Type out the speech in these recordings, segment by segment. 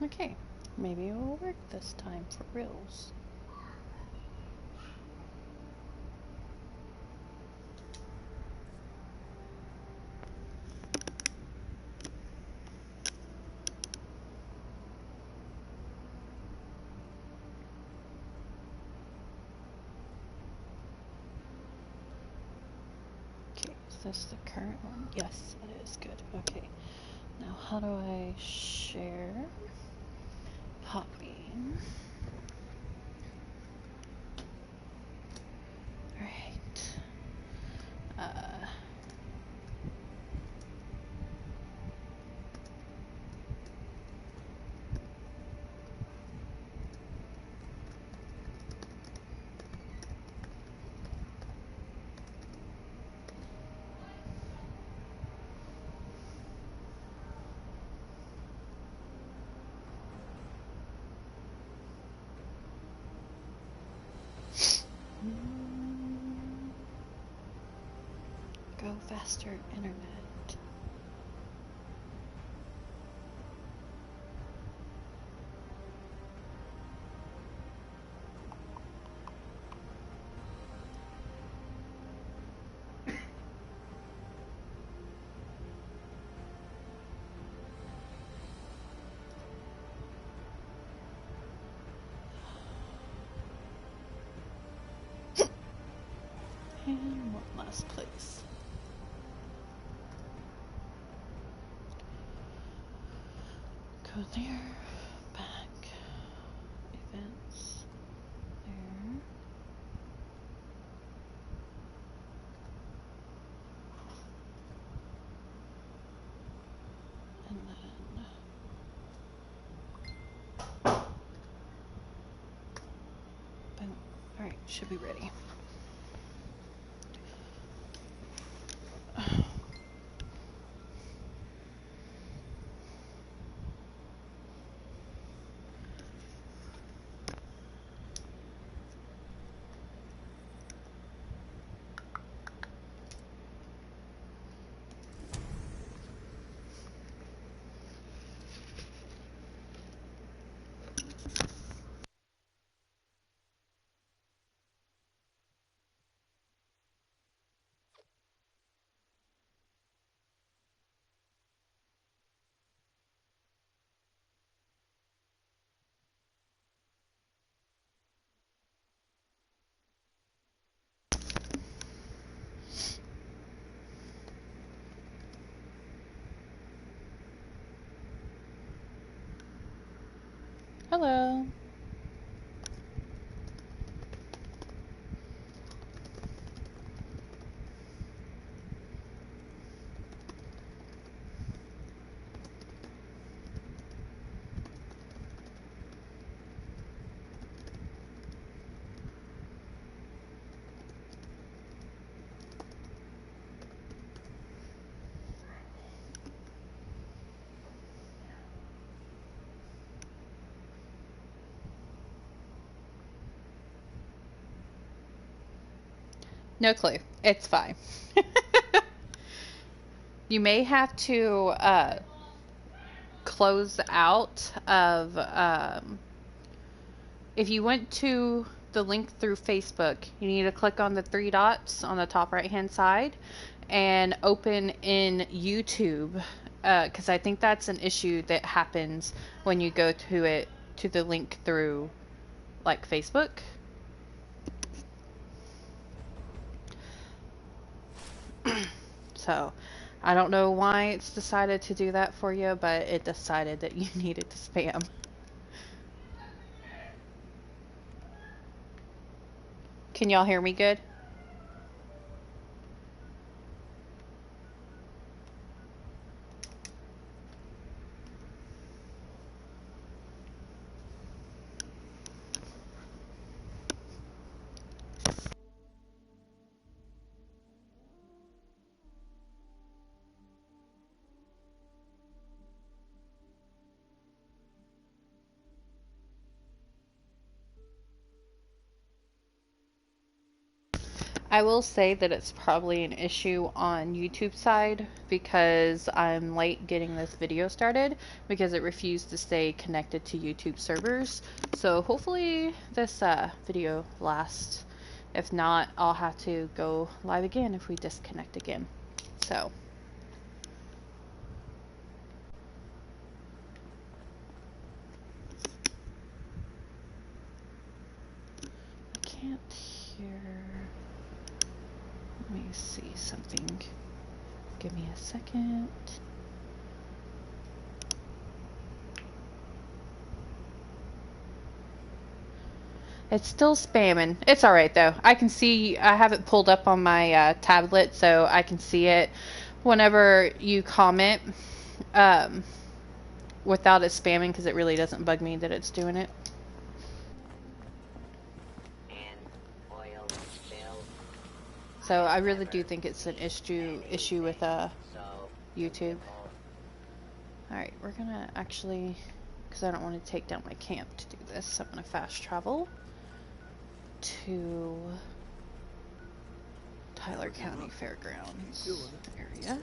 Okay, maybe it will work this time for reals. Okay, is this the current one? Yes, it is. Good. Okay. Now, how do I share? Copy. Alright. Go faster, internet. And one last place. Go there, back, events, there. And then boom. Alright, should be ready. Hello. No clue. It's fine. You may have to close out of if you went to the link through Facebook, you need to click on the three dots on the top right hand side and open in YouTube, because I think that's an issue that happens when you go to the link through like Facebook. So I don't know why it's decided to do that for you, but it decided that you needed to spam. Can y'all hear me good? I will say that it's probably an issue on YouTube side because I'm late getting this video started because it refused to stay connected to YouTube servers. So hopefully this video lasts. If not, I'll have to go live again if we disconnect again. So. I can't hear. Let me see something. Give me a second. It's still spamming. It's alright though. I can see, I have it pulled up on my tablet so I can see it whenever you comment without it spamming because it really doesn't bug me that it's doing it. So I really do think it's an issue with YouTube. Alright, we're gonna actually, because I don't want to take down my camp to do this, I'm gonna fast travel to Tyler County Fairgrounds area.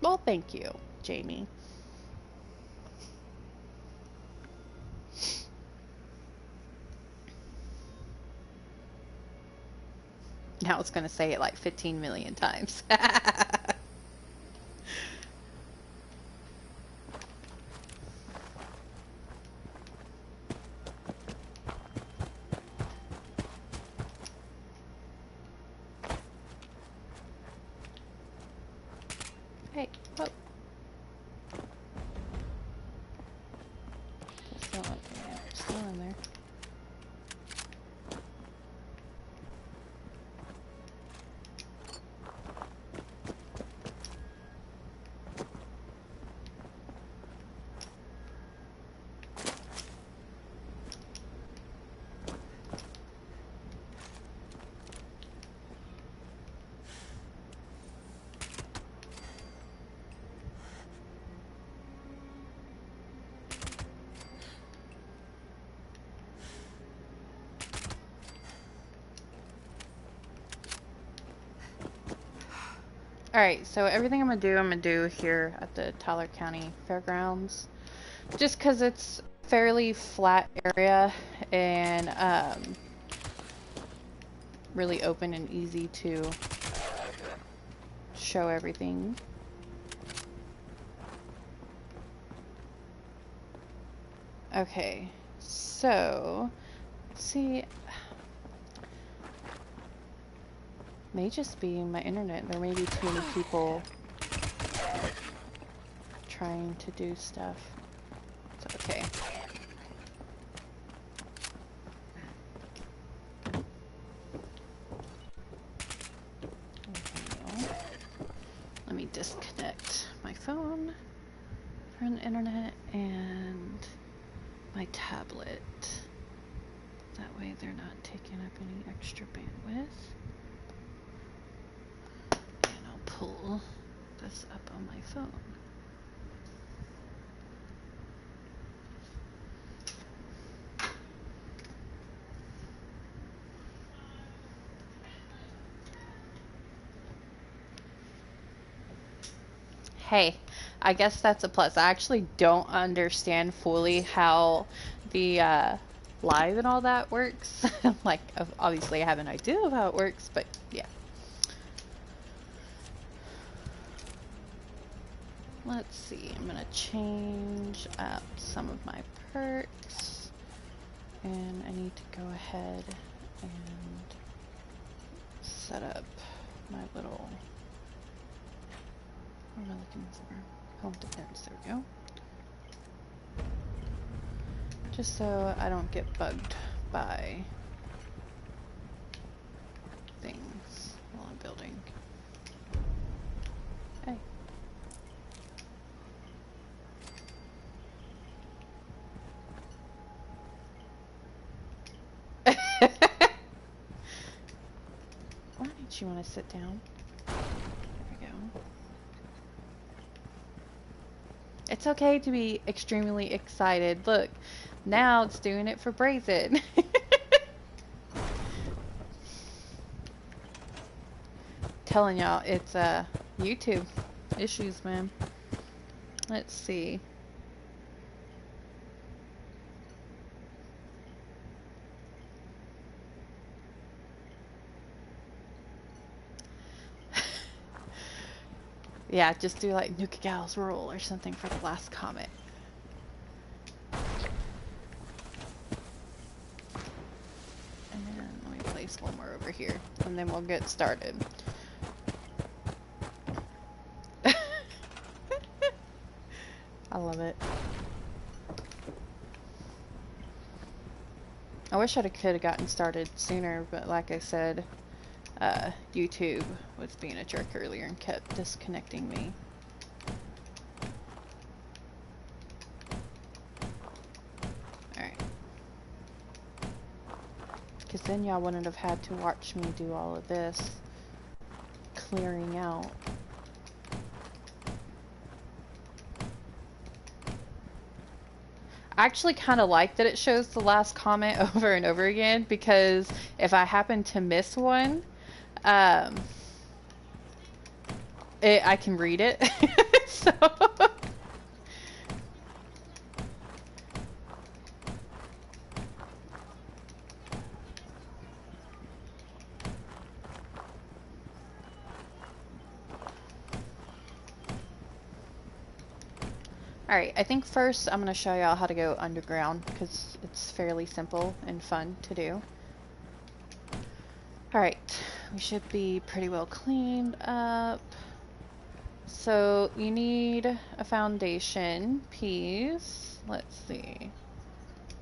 Well, thank you, Jamie. Now it's going to say it like 15 million times. Hey, whoa. Still in there. Alright, so everything I'm gonna do here at the Tyler County Fairgrounds, just because it's a fairly flat area and really open and easy to show everything. Okay, so let's see. May just be my internet. There may be too many people trying to do stuff. It's okay. Let me disconnect my phone from the internet and my tablet. That way they're not taking up any extra bandwidth. Pull this up on my phone. Hey, I guess that's a plus. I actually don't understand fully how the live and all that works. Like, obviously I have an idea of how it works, but yeah. Let's see, I'm gonna change up some of my perks, and I need to go ahead and set up my little, what am I looking for? Home defense, there we go. Just so I don't get bugged by things while I'm building. Hey. Makes you want to sit down. There we go. It's okay to be extremely excited. Look, now it's doing it for Brazen. Telling y'all, it's YouTube issues, man. Let's see. Yeah, just do like Nuka Gals rule or something for the last comment. And then let me place one more over here, and then we'll get started. I love it. I wish I could have gotten started sooner, but like I said, YouTube was being a jerk earlier and kept disconnecting me. Alright. Because then y'all wouldn't have had to watch me do all of this clearing out. I actually kind of like that it shows the last comment over and over again, because if I happen to miss one, I can read it. So alright, I think first I'm going to show y'all how to go underground, because it's fairly simple and fun to do. Alright, we should be pretty well cleaned up. So you need a foundation piece. Let's see.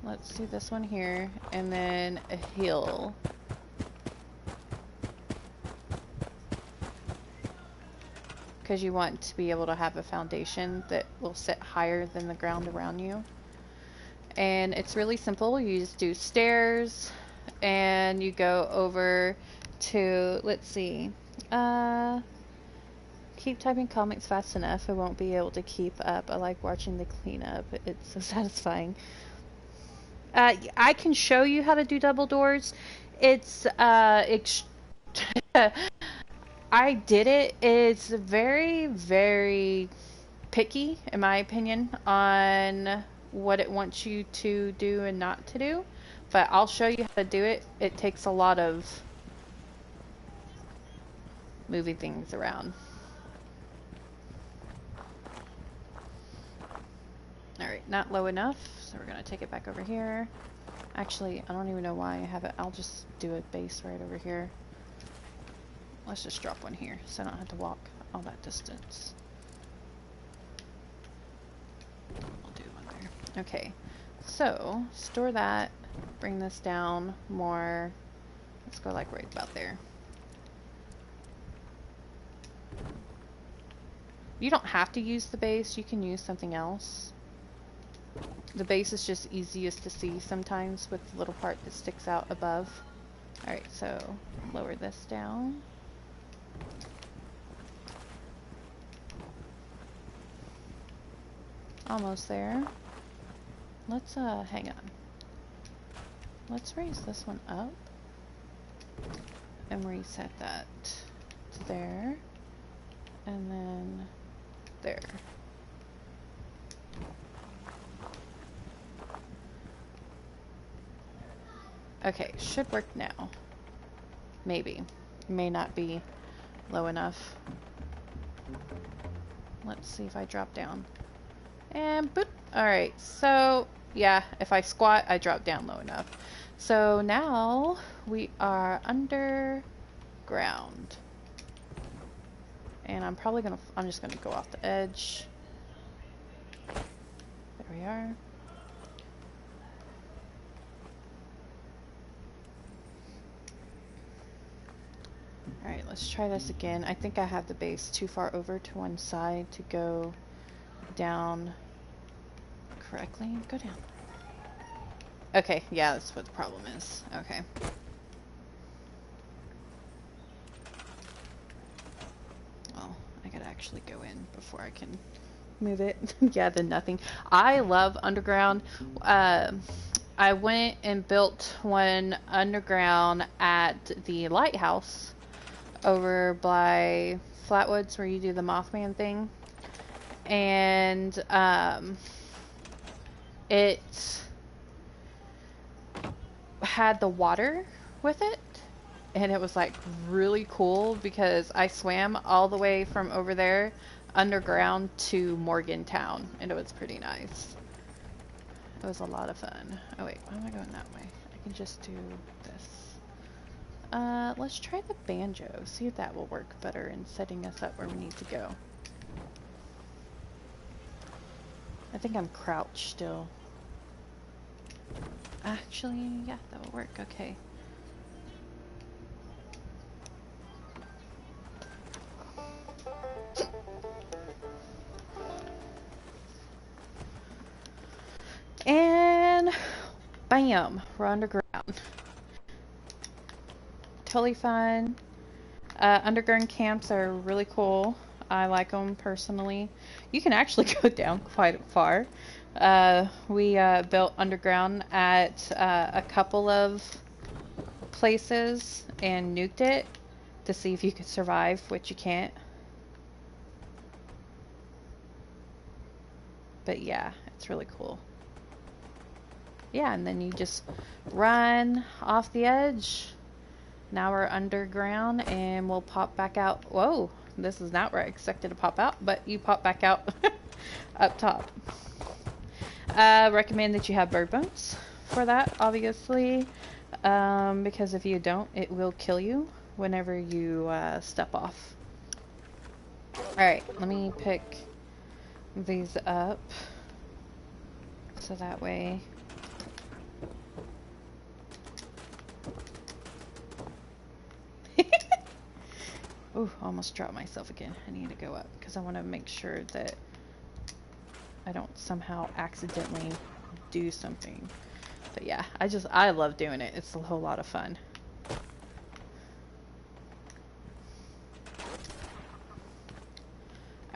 Let's do this one here, and then a hill. Because you want to be able to have a foundation that will sit higher than the ground around you. And it's really simple. You just do stairs, and you go over to, let's see, keep typing comics fast enough. I won't be able to keep up. I like watching the cleanup. It's so satisfying. I can show you how to do double doors. It's I did it. It's very, very picky, in my opinion, on what it wants you to do and not to do. But I'll show you how to do it. It takes a lot of moving things around. Alright, not low enough, so we're going to take it back over here. Actually, I don't even know why I have it. I'll just do a base right over here. Let's just drop one here, so I don't have to walk all that distance. We'll do one there. Okay, so store that, bring this down more. Let's go like right about there. You don't have to use the base, you can use something else. The base is just easiest to see sometimes with the little part that sticks out above. Alright, so lower this down. Almost there. Let's hang on. Let's raise this one up and reset that to there, and then there. Okay, should work now. Maybe. May not be low enough. Let's see if I drop down. And boop. Alright, so yeah, if I squat, I drop down low enough. So now we are underground. And I'm just gonna go off the edge. There we are. Alright, let's try this again. I think I have the base too far over to one side to go down correctly. Go down. Okay, yeah, that's what the problem is. Okay. actually go in before I can move it. Yeah, then nothing. I love underground. I went and built one underground at the lighthouse over by Flatwoods where you do the Mothman thing. And it had the water with it. And it was like really cool because I swam all the way from over there underground to Morgantown, and it was pretty nice. It was a lot of fun. Oh wait, why am I going that way? I can just do this. Let's try the banjo. See if that will work better in setting us up where we need to go. I think I'm crouched still. Actually, yeah, that will work. Okay. And bam, we're underground. Totally fun. Underground camps are really cool. I like them personally. You can actually go down quite far. We built underground at a couple of places and nuked it to see if you could survive, which you can't. But yeah, it's really cool. Yeah, and then you just run off the edge. Now we're underground and we'll pop back out. Whoa, this is not where I expected to pop out, but you pop back out up top. Recommend that you have bird bones for that, obviously, because if you don't, it will kill you whenever you step off. Alright, let me pick these up so that way... Ooh, almost dropped myself again. I need to go up because I want to make sure that I don't somehow accidentally do something. But yeah, I love doing it. It's a whole lot of fun.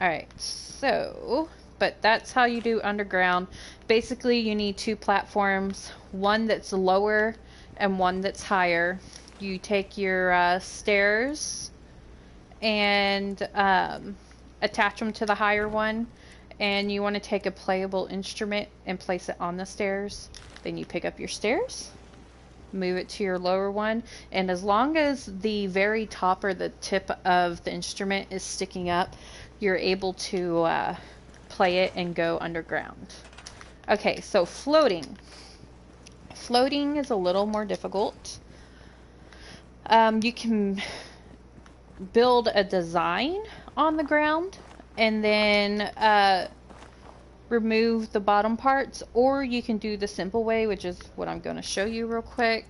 Alright, so, but that's how you do underground. Basically, you need two platforms, one that's lower and one that's higher. You take your stairs and attach them to the higher one, and you want to take a playable instrument and place it on the stairs. Then you pick up your stairs, move it to your lower one, and as long as the very top or the tip of the instrument is sticking up, you're able to play it and go underground. Okay, so floating. Floating is a little more difficult. You can build a design on the ground and then remove the bottom parts, or you can do the simple way, which is what I'm going to show you real quick.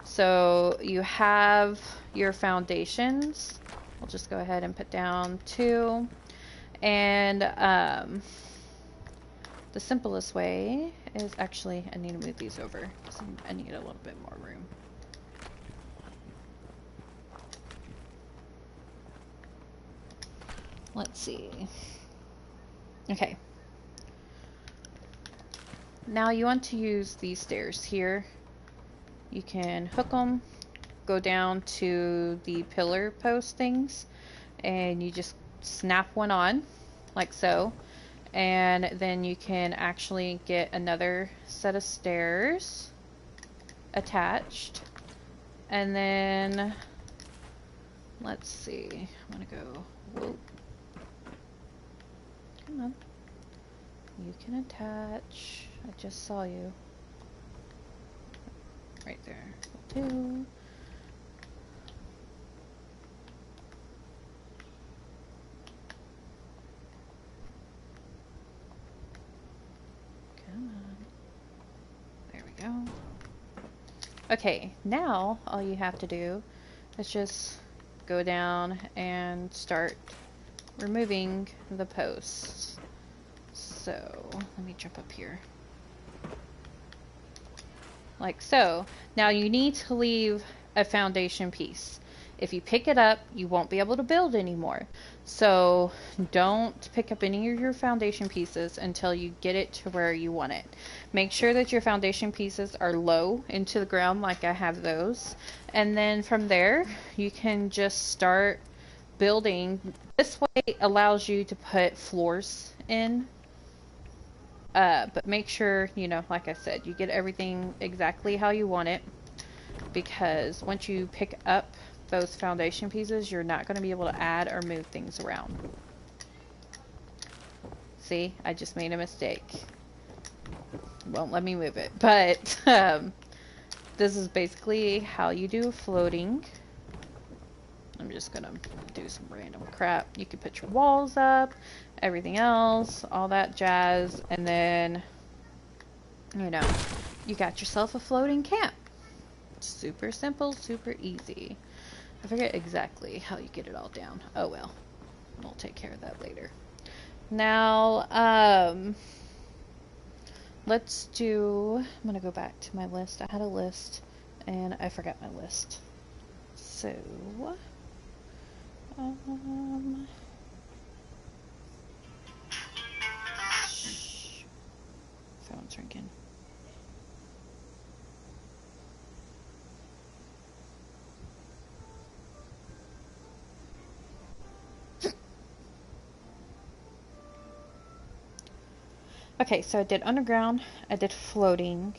So you have your foundations. I'll just go ahead and put down 2, and the simplest way is actually, I need to move these over because I need a little bit more room. Let's see. Okay. Now you want to use these stairs here. You can hook them, go down to the pillar post things, and you just snap one on, like so. And then you can actually get another set of stairs attached. And then, let's see, I'm gonna go, whoa. Come on. You can attach. I just saw you. Right there. 2. Come on. There we go. Okay, now all you have to do is just go down and start removing the posts. So, let me jump up here. Like so. Now you need to leave a foundation piece. If you pick it up, you won't be able to build anymore. So don't pick up any of your foundation pieces until you get it to where you want it. Make sure that your foundation pieces are low into the ground like I have those. And then from there, you can just start building. This way allows you to put floors in. But make sure, you know, like I said, you get everything exactly how you want it. Because once you pick up those foundation pieces, you're not going to be able to add or move things around. See, I just made a mistake. Won't let me move it. But this is basically how you do floating. I'm just going to do some random crap. You can put your walls up, everything else, all that jazz. And then, you know, you got yourself a floating camp. Super simple, super easy. I forget exactly how you get it all down. Oh well, we'll take care of that later. Now, let's do, I'm gonna go back to my list. I had a list and I forgot my list. So, phone's ringing. Okay, so I did underground, I did floating.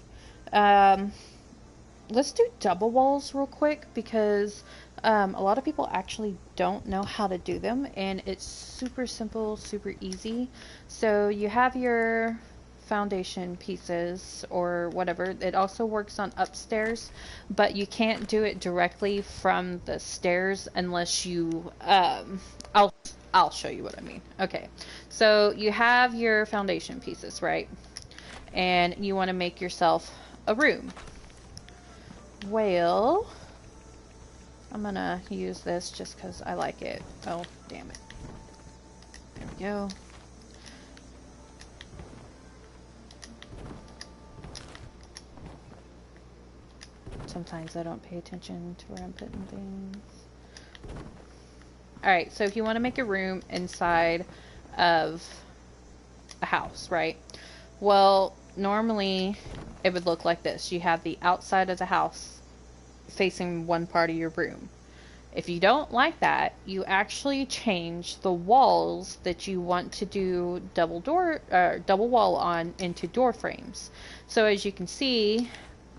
Let's do double walls real quick because a lot of people actually don't know how to do them, and it's super simple, super easy. So you have your foundation pieces or whatever. It also works on upstairs, but you can't do it directly from the stairs unless you I'll show you what I mean. Okay, so you have your foundation pieces, right? And you want to make yourself a room. Well, I'm gonna use this just because I like it. Oh, damn it. There we go. Sometimes I don't pay attention to where I'm putting things. Alright, so if you want to make a room inside of a house, right? Well, normally it would look like this. You have the outside of the house facing one part of your room. If you don't like that, you actually change the walls that you want to do double wall on into door frames. So as you can see,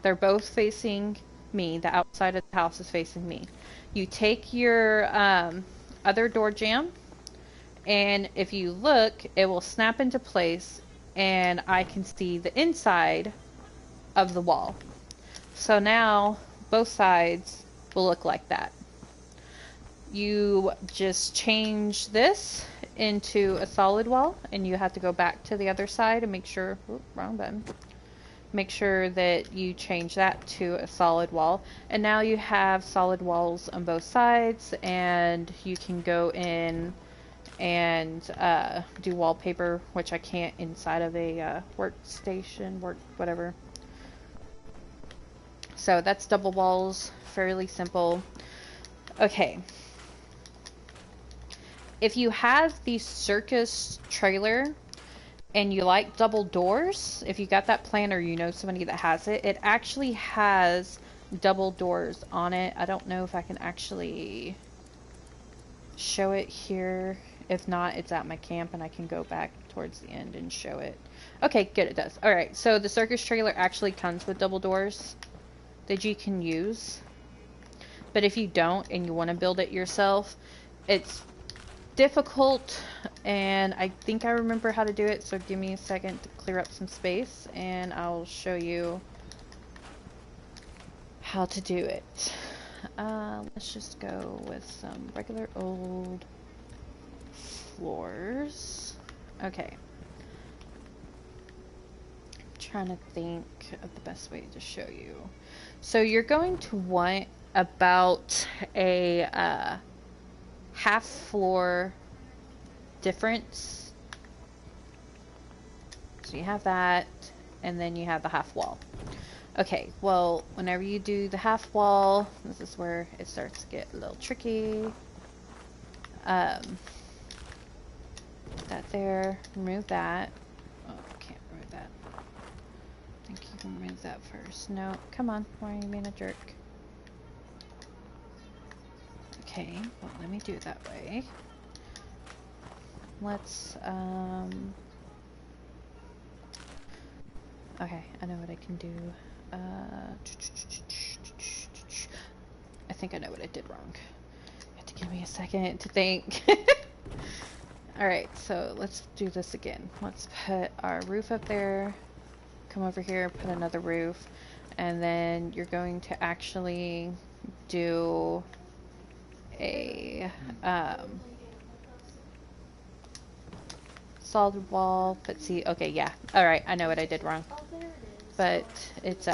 they're both facing me. The outside of the house is facing me. You take your other door jamb, and if you look, it will snap into place, and I can see the inside of the wall. So now both sides will look like that. You just change this into a solid wall, and you have to go back to the other side and make sure, wrong button. Make sure that you change that to a solid wall, and now you have solid walls on both sides, and you can go in and do wallpaper, which I can't inside of a workstation, whatever. So that's double walls, fairly simple. Okay. If you have the Circus trailer and you like double doors, if you got that plan or you know somebody that has it, it actually has double doors on it. I don't know if I can actually show it here. If not, it's at my camp and I can go back towards the end and show it. Okay, good, it does. Alright, so the Circus trailer actually comes with double doors that you can use. But if you don't and you want to build it yourself, it's difficult, and I think I remember how to do it, so give me a second to clear up some space and I'll show you how to do it. Let's just go with some regular old floors. Okay. I'm trying to think of the best way to show you. So you're going to want about a half floor difference. So you have that, and then you have the half wall. Okay, well, whenever you do the half wall, this is where it starts to get a little tricky. That there, remove that. Oh, I can't remove that. I think you can remove that first. No, come on, why are you being a jerk? Okay, well, let me do it that way. Let's, okay, I know what I can do. I think I know what I did wrong. You have to give me a second to think. Alright, so let's do this again. Let's put our roof up there. Come over here, put another roof. And then you're going to actually do a solid wall. But see, okay, yeah. Alright, I know what I did wrong. But it's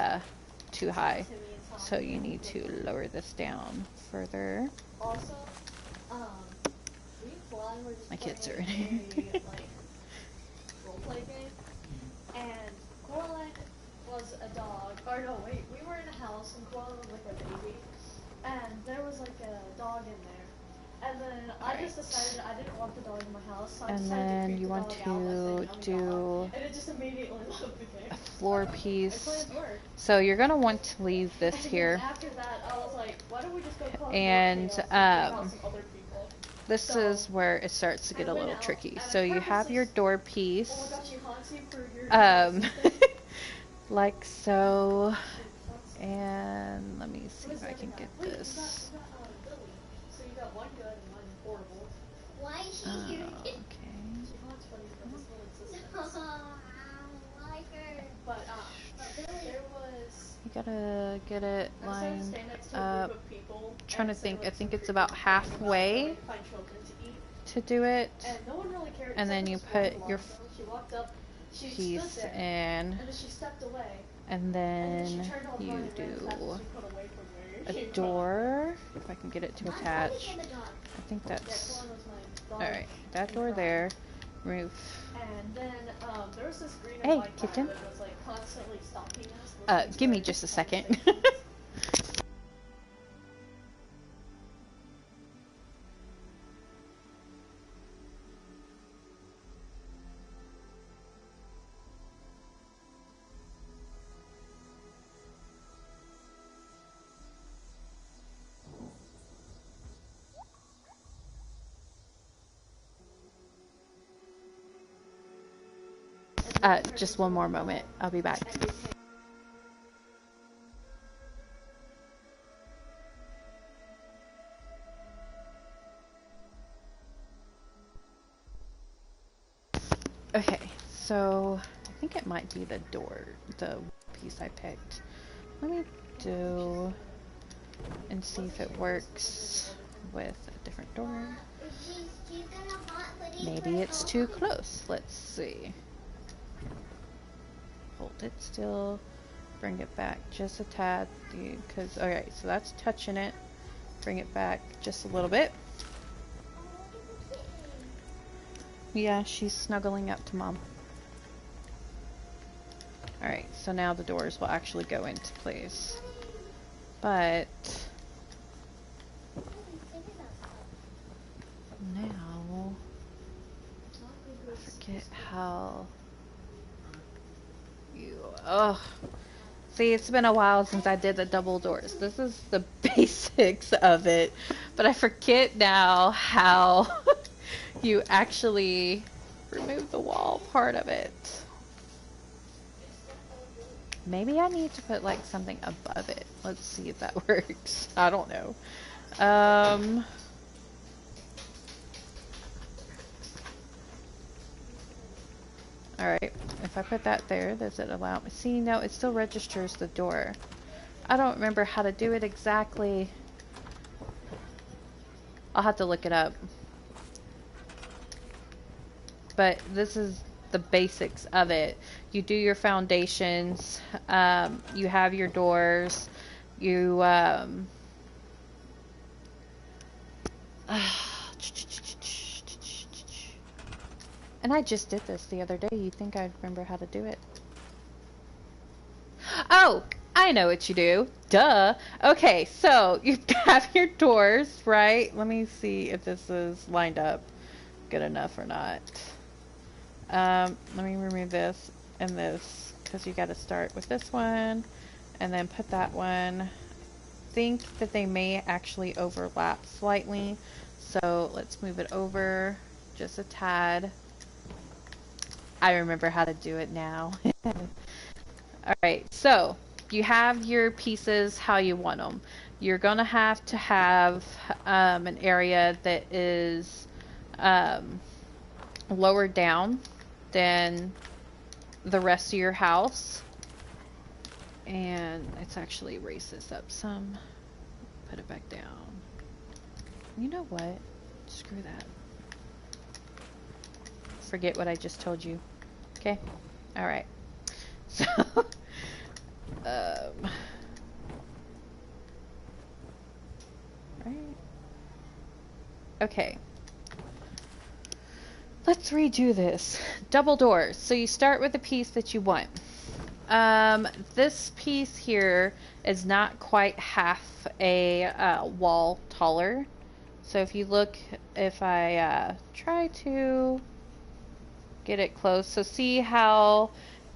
too high. So you need to lower this down further. Also, My kids are in here. Roleplay game, and Coraline was a dog. Or no, wait, we were in a house and Coraline was like a baby, and there was like a dog in there. And then I just decided I didn't want the dog in my house, so I decided to creep the dog out by saying, do and it just immediately loved the game. a floor piece. My plans worked. So you're gonna want to leave this And here. after that, I was like, why don't we just go call And some other people? this is where it starts to get a little tricky. So you have your door piece, like so, and let me see if I can get this. So you got one good and one horrible. Why is she here? Okay. But there was. You gotta get it I decided to lined stand next to a up. group of people Trying to and say, think. I like, think some it's creepy about things halfway about, like, find children to eat. to do it. And no one really cared. And then you except this put one your blonde girl. She walked up, she piece stood there, in, and then she stepped away. and And then then she turned all you funny and ran as fast do as she could away from where you a came from. door. If I can get it to attach. I think Yeah, that's Coraline was my dog. alright. That door there. Roof. And then there was this green and Hey, white kitten. dog that was like constantly stalking us. Give me just a second. Just one more moment. I'll be back. Okay, so I think it might be the door, the piece I picked. Let me do and see if it works with a different door. Maybe it's too close. Let's see. Hold it still. Bring it back just a tad. Because, alright, so that's touching it. Bring it back just a little bit. Yeah, she's snuggling up to Mom. Alright, so now the doors will actually go into place. But now I forget how you see, it's been a while since I did the double doors. This is the basics of it, but I forget now how you actually remove the wall part of it. Maybe I need to put like something above it. Let's see if that works. I don't know. Alright, if I put that there, does it allow me? See, no, it still registers the door. I don't remember how to do it exactly. I'll have to look it up. But this is the basics of it. You do your foundations, you have your doors, you and I just did this the other day. You'd think I'd remember how to do it. Oh, I know what you do. Duh. Okay, so you have your doors, right? Let me see if this is lined up good enough or not. Let me remove this and this, because you got to start with this one and then put that one. Think that they may actually overlap slightly, so let's move it over just a tad. I remember how to do it now. Alright, so you have your pieces how you want them. You're gonna have to have an area that is lower down than the rest of your house. And let's actually raise this up some. Put it back down. You know what? Screw that. Forget what I just told you. Okay? Alright. So, right. Okay. Let's redo this. Double doors. So you start with the piece that you want. This piece here is not quite half a wall taller. So if you look, if I try to get it close, so see how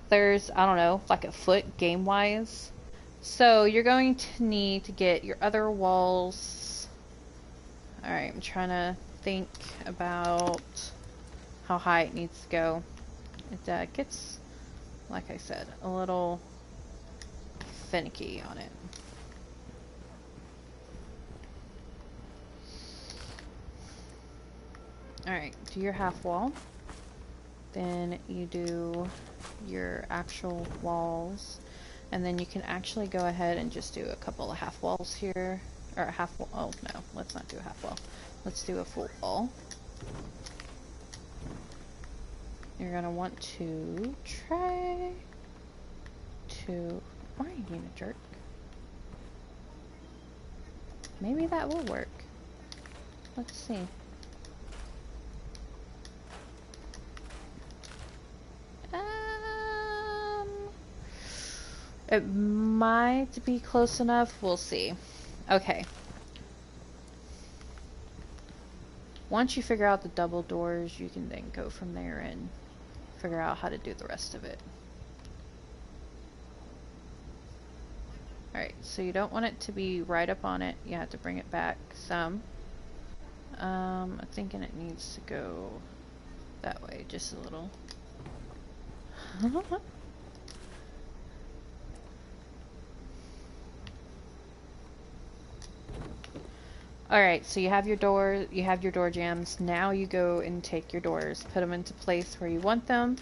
there's, I don't know, like a foot game-wise. So you're going to need to get your other walls. Alright, I'm trying to think about how high it needs to go. It gets, like I said, a little finicky on it. Alright, do your half wall. Then you do your actual walls. And then you can actually go ahead and just do a couple of half walls here. Or a half wall. Oh, no. Let's not do a half wall. Let's do a full wall. You're going to want to try to... Why are you being a jerk? Maybe that will work. Let's see. It might be close enough. We'll see. Okay. Once you figure out the double doors, you can then go from there and figure out how to do the rest of it. Alright, so you don't want it to be right up on it. You have to bring it back some. I'm thinking it needs to go that way, just a little. Alright, so you have your door, you have your door jambs. Now you go and take your doors, put them into place where you want them.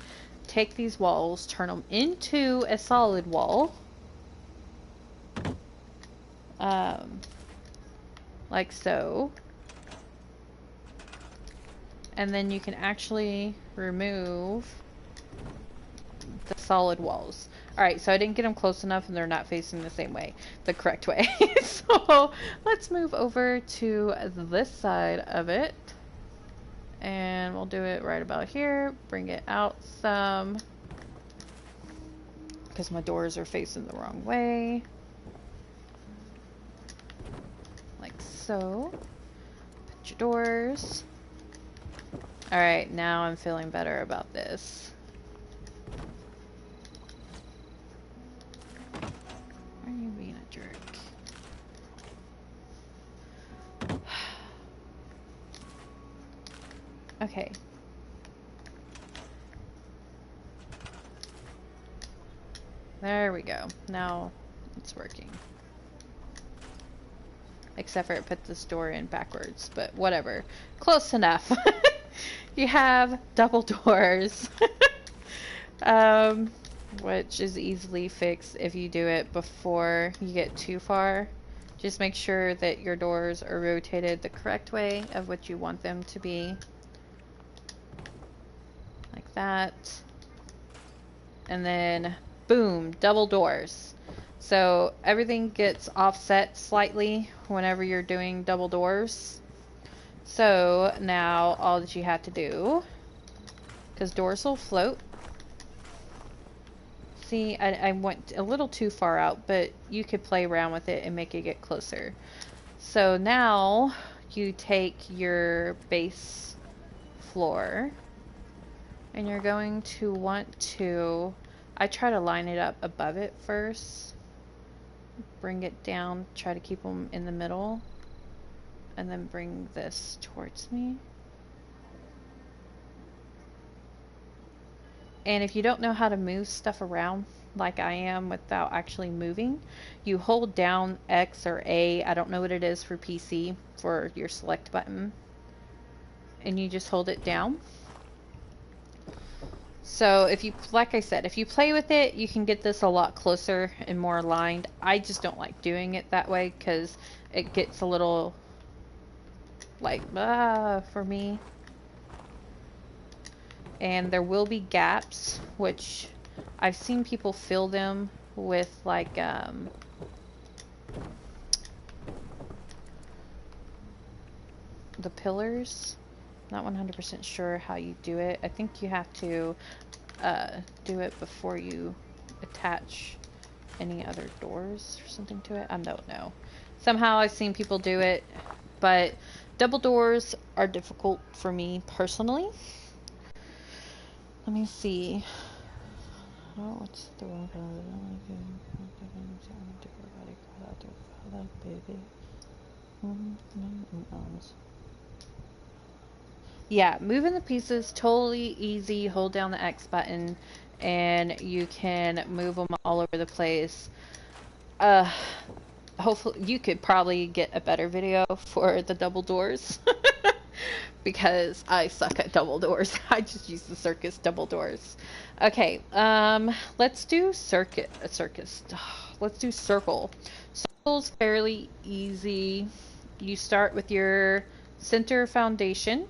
Take these walls, turn them into a solid wall. Like so. And then you can actually remove the solid walls. Alright, so I didn't get them close enough and they're not facing the same way, the correct way. So let's move over to this side of it. And we'll do it right about here. Bring it out some. Because my doors are facing the wrong way. Like so. Put your doors. Alright, now I'm feeling better about this. Why are you being a jerk? Okay. There we go. Now it's working. Except for it put this door in backwards, but whatever. Close enough. You have double doors. Which is easily fixed if you do it before you get too far. Just make sure that your doors are rotated the correct way of what you want them to be. Like that. And then, boom, double doors. So everything gets offset slightly whenever you're doing double doors. So now all that you have to do, because doors will float, See, I went a little too far out, but you could play around with it and make it get closer. So now you take your base floor and you're going to want to, I try to line it up above it first, bring it down, try to keep them in the middle, and then bring this towards me. And if you don't know how to move stuff around like I am without actually moving, you hold down X or A, I don't know what it is for PC, for your select button, and you just hold it down. So if you, like I said, if you play with it, you can get this a lot closer and more aligned. I just don't like doing it that way because it gets a little like, for me. And there will be gaps, which I've seen people fill them with like, the pillars. Not 100% sure how you do it. I think you have to do it before you attach any other doors or something to it. I don't know. Somehow I've seen people do it, but double doors are difficult for me personally. Let me see. Oh, what's the wrong baby? Yeah, moving the pieces, totally easy. Hold down the X button and you can move them all over the place. Hopefully you could probably get a better video for the double doors because I suck at double doors. I just use the Circus double doors. Okay, let's do Circus. Let's do Circle. Circle's fairly easy. You start with your center foundation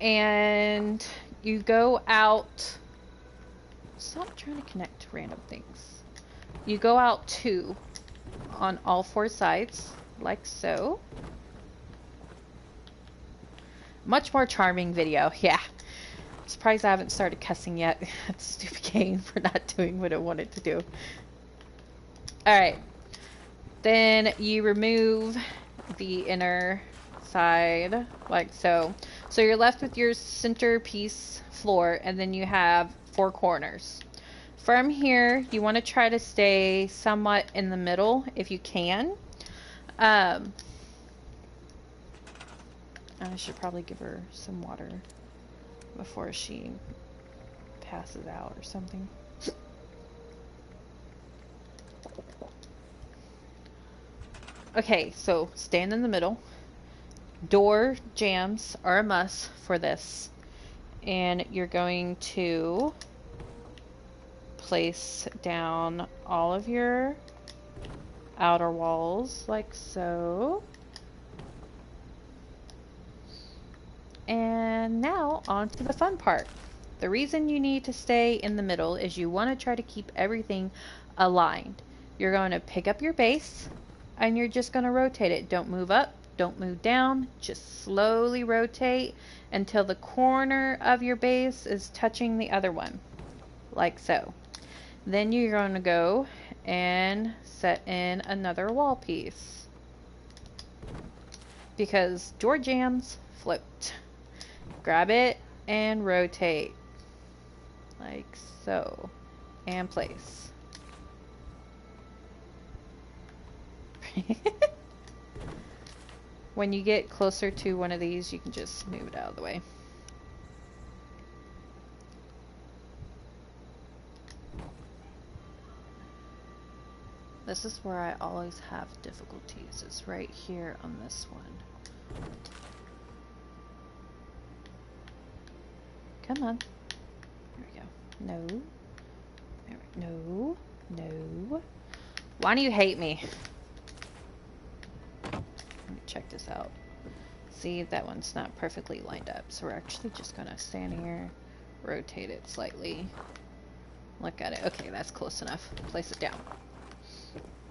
and you go out. Stop trying to connect random things. You go out 2 on all 4 sides, like so. Much more charming video, yeah. I'm surprised I haven't started cussing yet. That stupid game for not doing what I wanted to do. Alright. Then you remove the inner side, like so. So you're left with your centerpiece floor, and then you have 4 corners. From here, you want to try to stay somewhat in the middle if you can. I should probably give her some water before she passes out or something. Okay, so stand in the middle. Door jambs are a must for this. And you're going to place down all of your outer walls like so. And now on to the fun part. The reason you need to stay in the middle is you want to try to keep everything aligned. You're going to pick up your base and you're just going to rotate it. Don't move up, don't move down, just slowly rotate until the corner of your base is touching the other one, like so. Then you're going to go and set in another wall piece because door jambs flipped. Grab it and rotate like so and place. When you get closer to one of these, you can just move it out of the way. This is where I always have difficulties. It's right here on this one. Come on. There we go. No. No. No. Why do you hate me? Let me check this out. See, that one's not perfectly lined up. So we're actually just going to stand here, rotate it slightly. Look at it. Okay, that's close enough. Place it down.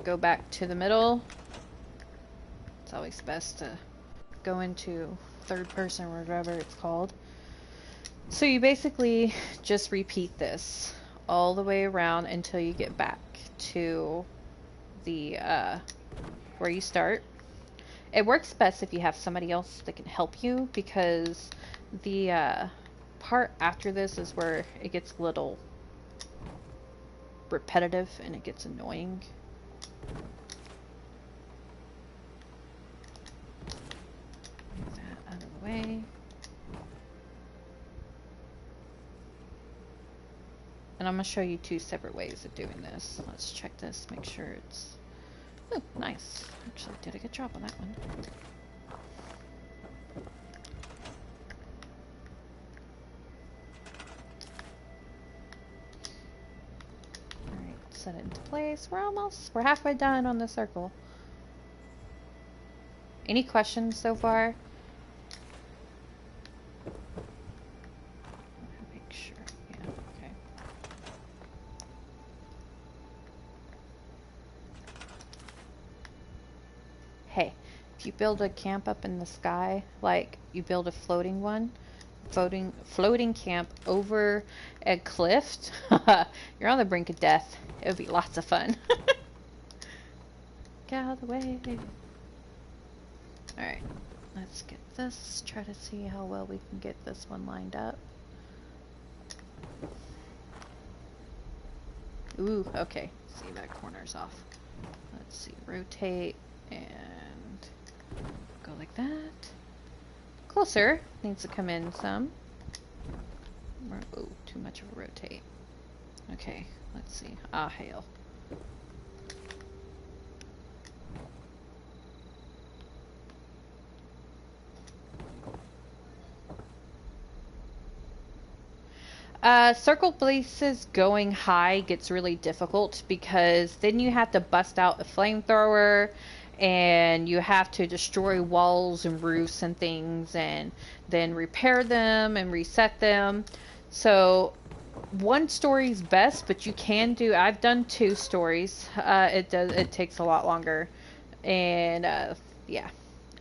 Go back to the middle. It's always best to go into third person or whatever it's called. So you basically just repeat this all the way around until you get back to the where you start. It works best if you have somebody else that can help you, because the part after this is where it gets a little repetitive and it gets annoying. Move that out of the way. And I'm going to show you two separate ways of doing this. Let's check this, make sure it's... Oh, nice. Actually did a good job on that one. Alright, set it into place. We're halfway done on the circle. Any questions so far? Make sure. Yeah, okay. Hey, if you build a camp up in the sky, like you build a floating one, floating camp over a cliff, you're on the brink of death. It would be lots of fun. Get out of the way. Alright, let's get this. Try to see how well we can get this one lined up. Ooh, okay. See, that corner's off. Let's see, rotate and go like that. Closer. Needs to come in some. Oh, too much of a rotate. Okay, let's see. Ah, hail. Circle places going high gets really difficult, because then you have to bust out a flamethrower and you have to destroy walls and roofs and things and then repair them and reset them. So one story's best, but you can do, I've done 2 stories. It takes a lot longer. And yeah.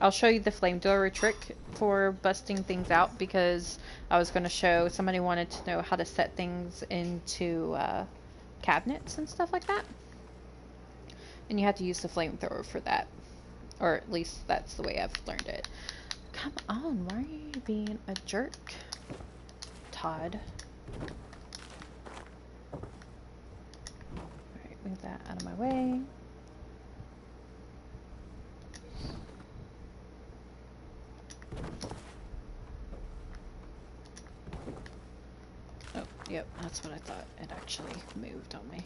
I'll show you the flamethrower trick for busting things out, because I was going to show, somebody wanted to know how to set things into cabinets and stuff like that. And you have to use the flamethrower for that. Or at least that's the way I've learned it. Come on, why are you being a jerk, Todd? Alright, move that out of my way. Oh, yep, that's what I thought. It actually moved on me.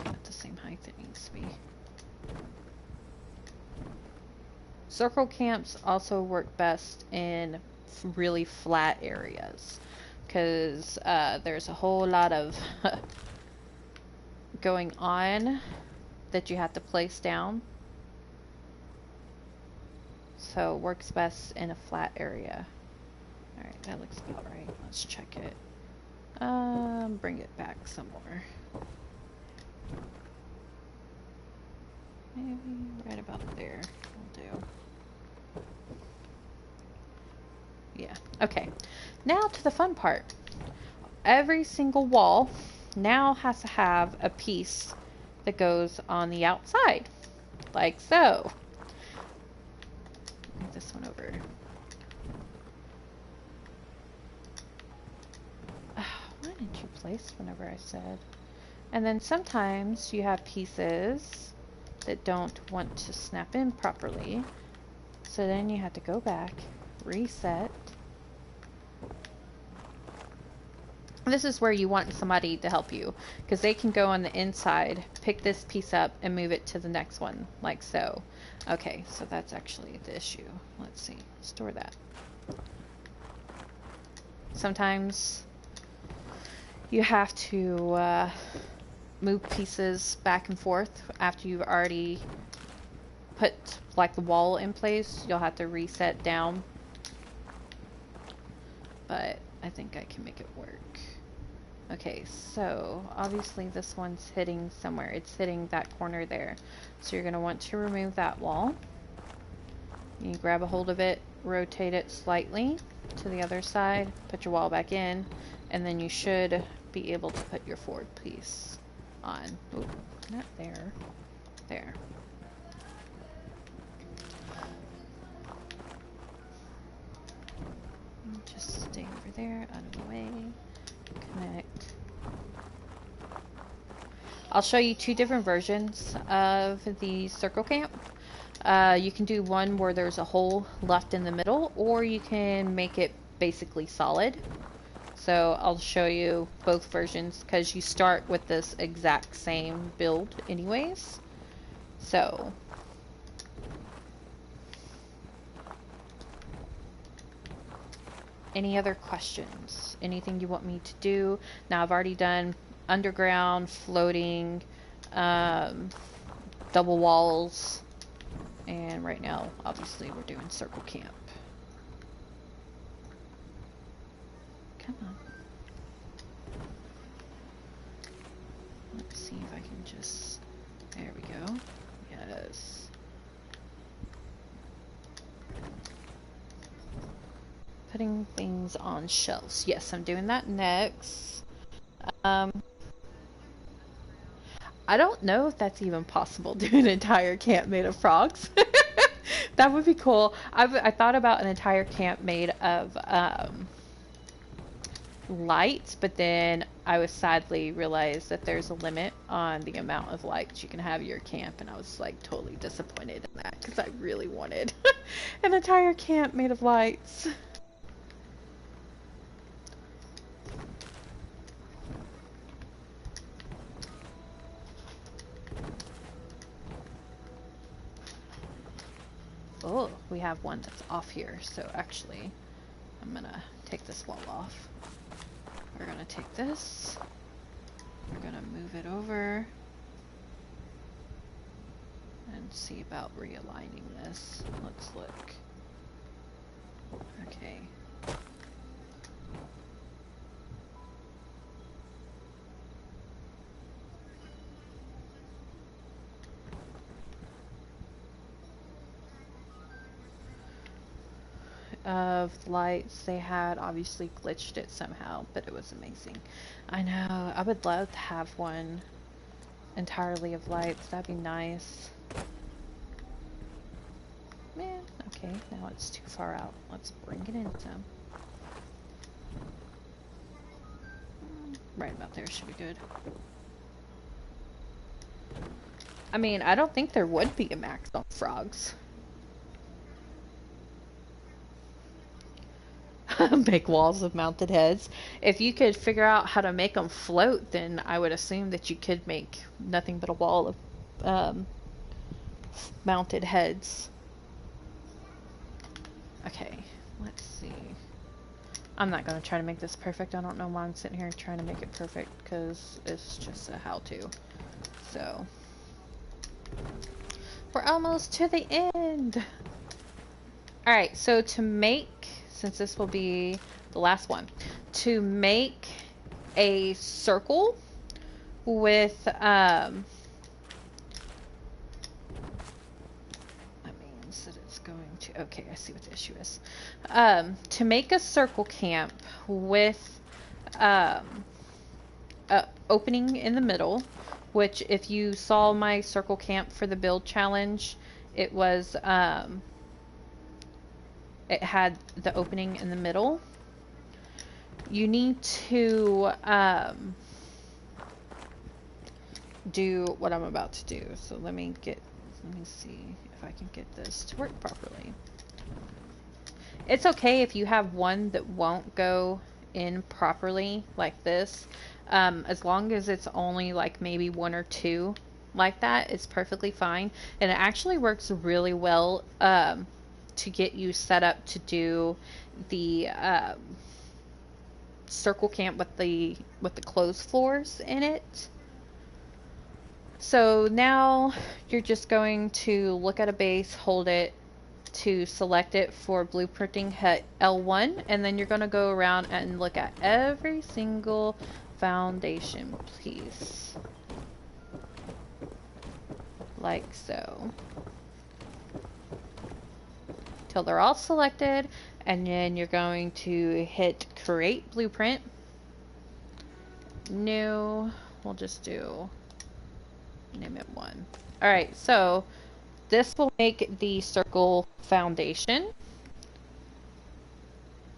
At the same height it needs to be. Circle camps also work best in really flat areas, because there's a whole lot of going on that you have to place down. So it works best in a flat area. Alright, that looks about right. Let's check it. Bring it back some more. Maybe right about there will do. Yeah, okay. Now to the fun part. Every single wall now has to have a piece that goes on the outside, like so. Move this one over. Why didn't you place whenever I said? And then sometimes you have pieces that don't want to snap in properly, so then you have to go back, reset. This is where you want somebody to help you, because they can go on the inside, pick this piece up, and move it to the next one, like so. Okay, so that's actually the issue. Let's see, store that. Sometimes you have to move pieces back and forth after you've already put like the wall in place. You'll have to reset down, but I think I can make it work. Okay, so obviously this one's hitting somewhere. It's hitting that corner there. So you're going to want to remove that wall. You grab a hold of it rotate it slightly to the other side, put your wall back in, and then you should be able to put your forward piece on. Ooh, not there. There. Just stay over there, out of the way. Connect. I'll show you two different versions of the circle camp. You can do one where there's a hole left in the middle, or you can make it basically solid. So I'll show you both versions because you start with this exact same build anyways. So any other questions? Anything you want me to do? Now I've already done underground, floating, double walls, and right now obviously we're doing circle camp. Come on. Let's see if I can just... There we go. Yes. Putting things on shelves. Yes, I'm doing that next. I don't know if that's even possible, do an entire camp made of frogs. That would be cool. I thought about an entire camp made of lights, but then I was sadly realized that there's a limit on the amount of lights you can have your camp, and I was like totally disappointed in that because I really wanted an entire camp made of lights. Oh, we have one that's off here, so actually I'm gonna take this wall off. We're gonna take this, we're gonna move it over, and see about realigning this. Let's look. Okay. Of lights they had obviously glitched it somehow, but it was amazing. I know, I would love to have one entirely of lights. That'd be nice. Man, okay, now it's too far out. Let's bring it in some. Right about there should be good. I mean, I don't think there would be a max on frogs. Make walls of mounted heads. If you could figure out how to make them float, then I would assume that you could make nothing but a wall of mounted heads. Okay, let's see. I'm not going to try to make this perfect. I don't know why I'm sitting here trying to make it perfect, because it's just a how-to. So, we're almost to the end. Alright, so to make, since this will be the last one, to make a circle with, that means that it's going to, okay, I see what the issue is. To make a circle camp with, a opening in the middle, which if you saw my circle camp for the build challenge, it was, it had the opening in the middle. You need to do what I'm about to do. So let me see if I can get this to work properly. It's okay if you have one that won't go in properly like this. As long as it's only like maybe one or two like that, it's perfectly fine. And it actually works really well to get you set up to do the circle camp with the closed floors in it. So now you're just going to look at a base, hold it to select it for blueprinting, hit L1, and then you're going to go around and look at every single foundation piece like so. till they're all selected, and then you're going to hit create blueprint. New, we'll just do, name it 1. Alright, so this will make the circle foundation.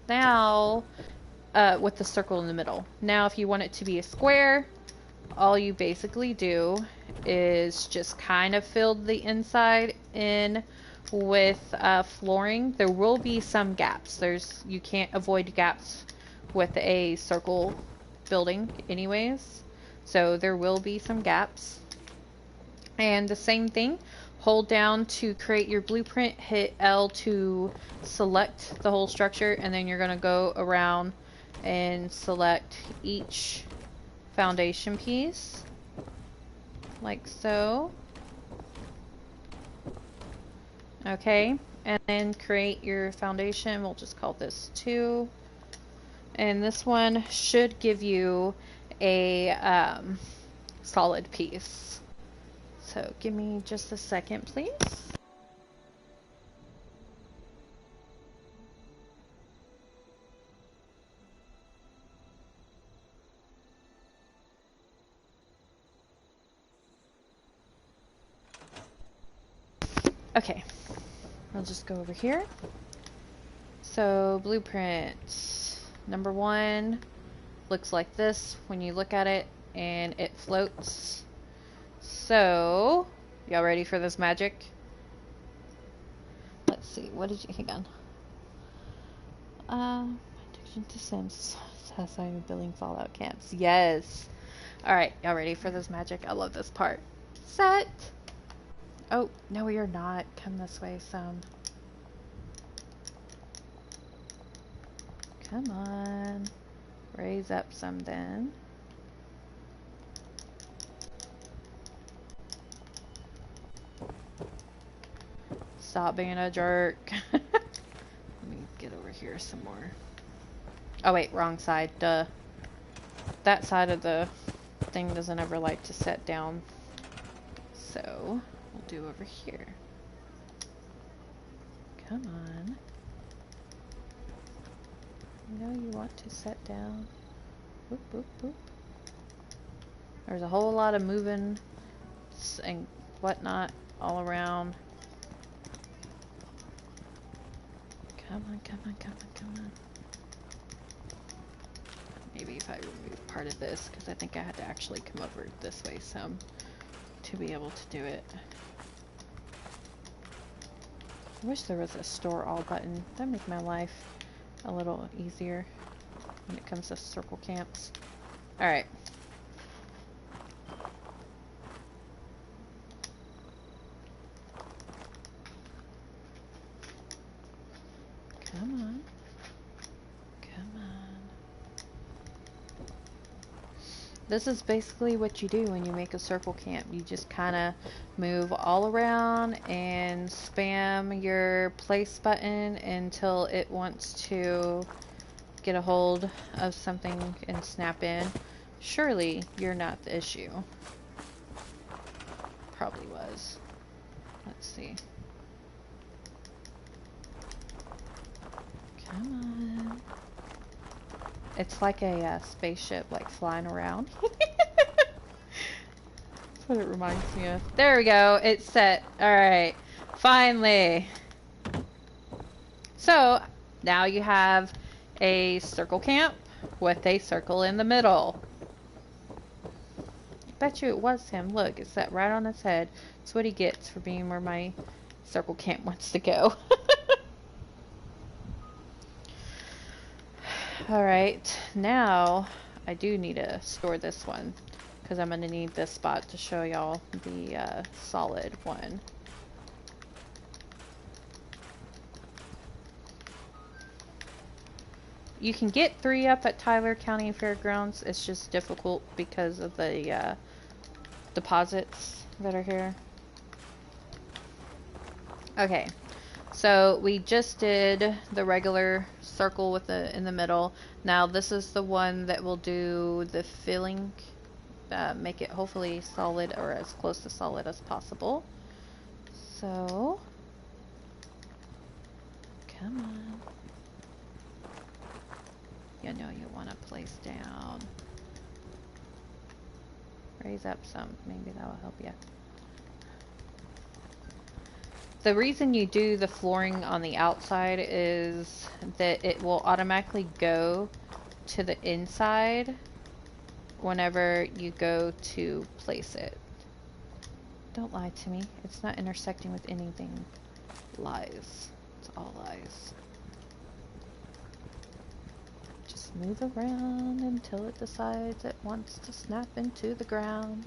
Now, with the circle in the middle. Now, if you want it to be a square, all you basically do is just kind of fill the inside in with flooring. There will be some gaps. You can't avoid gaps with a circle building anyways. So there will be some gaps. And the same thing, hold down to create your blueprint, hit L to select the whole structure, and then you're going to go around and select each foundation piece like so. Okay, and then create your foundation. We'll just call this 2, and this one should give you a solid piece. So give me just a second, please. Okay, I'll just go over here. So blueprint number 1 looks like this when you look at it, and it floats. So, y'all ready for this magic? Let's see, what did you, hang on. Addiction to Sims has I'm building Fallout camps. Yes. Alright, y'all ready for this magic? I love this part. Set. Oh, no, you're not. Come this way some. Come on. Raise up some then. Stop being a jerk. Let me get over here some more. Oh wait, wrong side. Duh. That side of the thing doesn't ever like to set down. So, we'll do over here. Come on. You know you want to set down. Boop, boop, boop. There's a whole lot of moving and whatnot all around. Come on, come on, come on, come on. Maybe if I remove part of this, because I think I had to actually come over this way some to be able to do it. I wish there was a store all button. That'd make my life a little easier when it comes to circle camps. Alright. Come on. Come on. This is basically what you do when you make a circle camp. You just kind of move all around and spam your place button until it wants to get a hold of something and snap in. Surely you're not the issue. Probably was. Let's see. Come on. It's like a spaceship, like flying around. That's what it reminds me of. There we go. It's set. Alright. Finally. So, now you have a circle camp with a circle in the middle. I bet you it was him. Look, it's set right on his head. That's what he gets for being where my circle camp wants to go. Alright, now I do need to store this one because I'm going to need this spot to show y'all the solid one. You can get 3 up at Tyler County Fairgrounds. It's just difficult because of the deposits that are here. Okay. So we just did the regular circle with the in the middle. Now this is the one that will do the filling, make it hopefully solid or as close to solid as possible. So Come on. You know you want to place down. Raise up some. Maybe that will help you. The reason you do the flooring on the outside is that it will automatically go to the inside whenever you go to place it. Don't lie to me. It's not intersecting with anything. Lies. It's all lies. Just move around until it decides it wants to snap into the ground.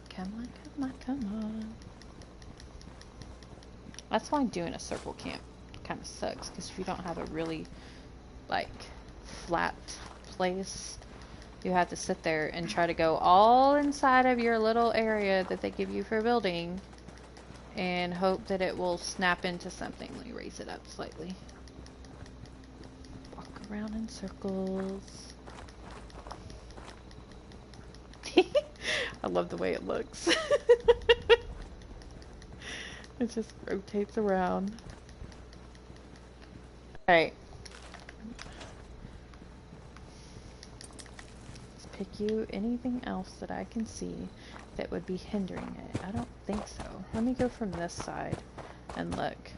Come on, come on, come on. That's why doing a circle camp kind of sucks, because if you don't have a really, like, flat place, you have to sit there and try to go all inside of your little area that they give you for building and hope that it will snap into something. Let me raise it up slightly. Walk around in circles. I love the way it looks. It just rotates around. Alright. Let's pick you anything else that I can see that would be hindering it. I don't think so. Let me go from this side and look.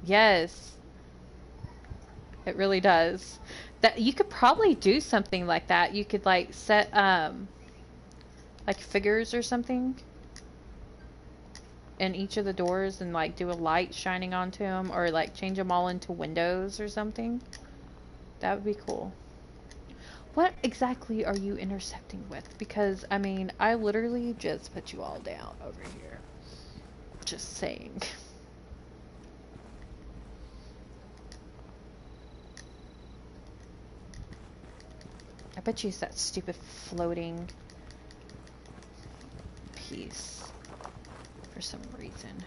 Yes. It really does. That you could probably do something like that. You could like set like figures or something in each of the doors and like do a light shining onto them, or like change them all into windows or something. That would be cool. What exactly are you intersecting with? Because I mean, I literally just put you all down over here. Just saying. I bet you it's that stupid floating piece for some reason.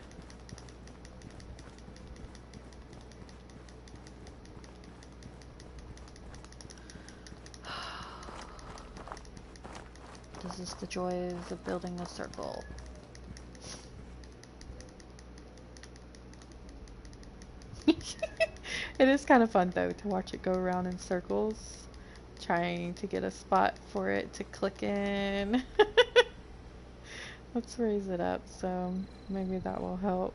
This is the joys of building a circle. It is kind of fun though to watch it go around in circles, trying to get a spot for it to click in. Let's raise it up so maybe that will help.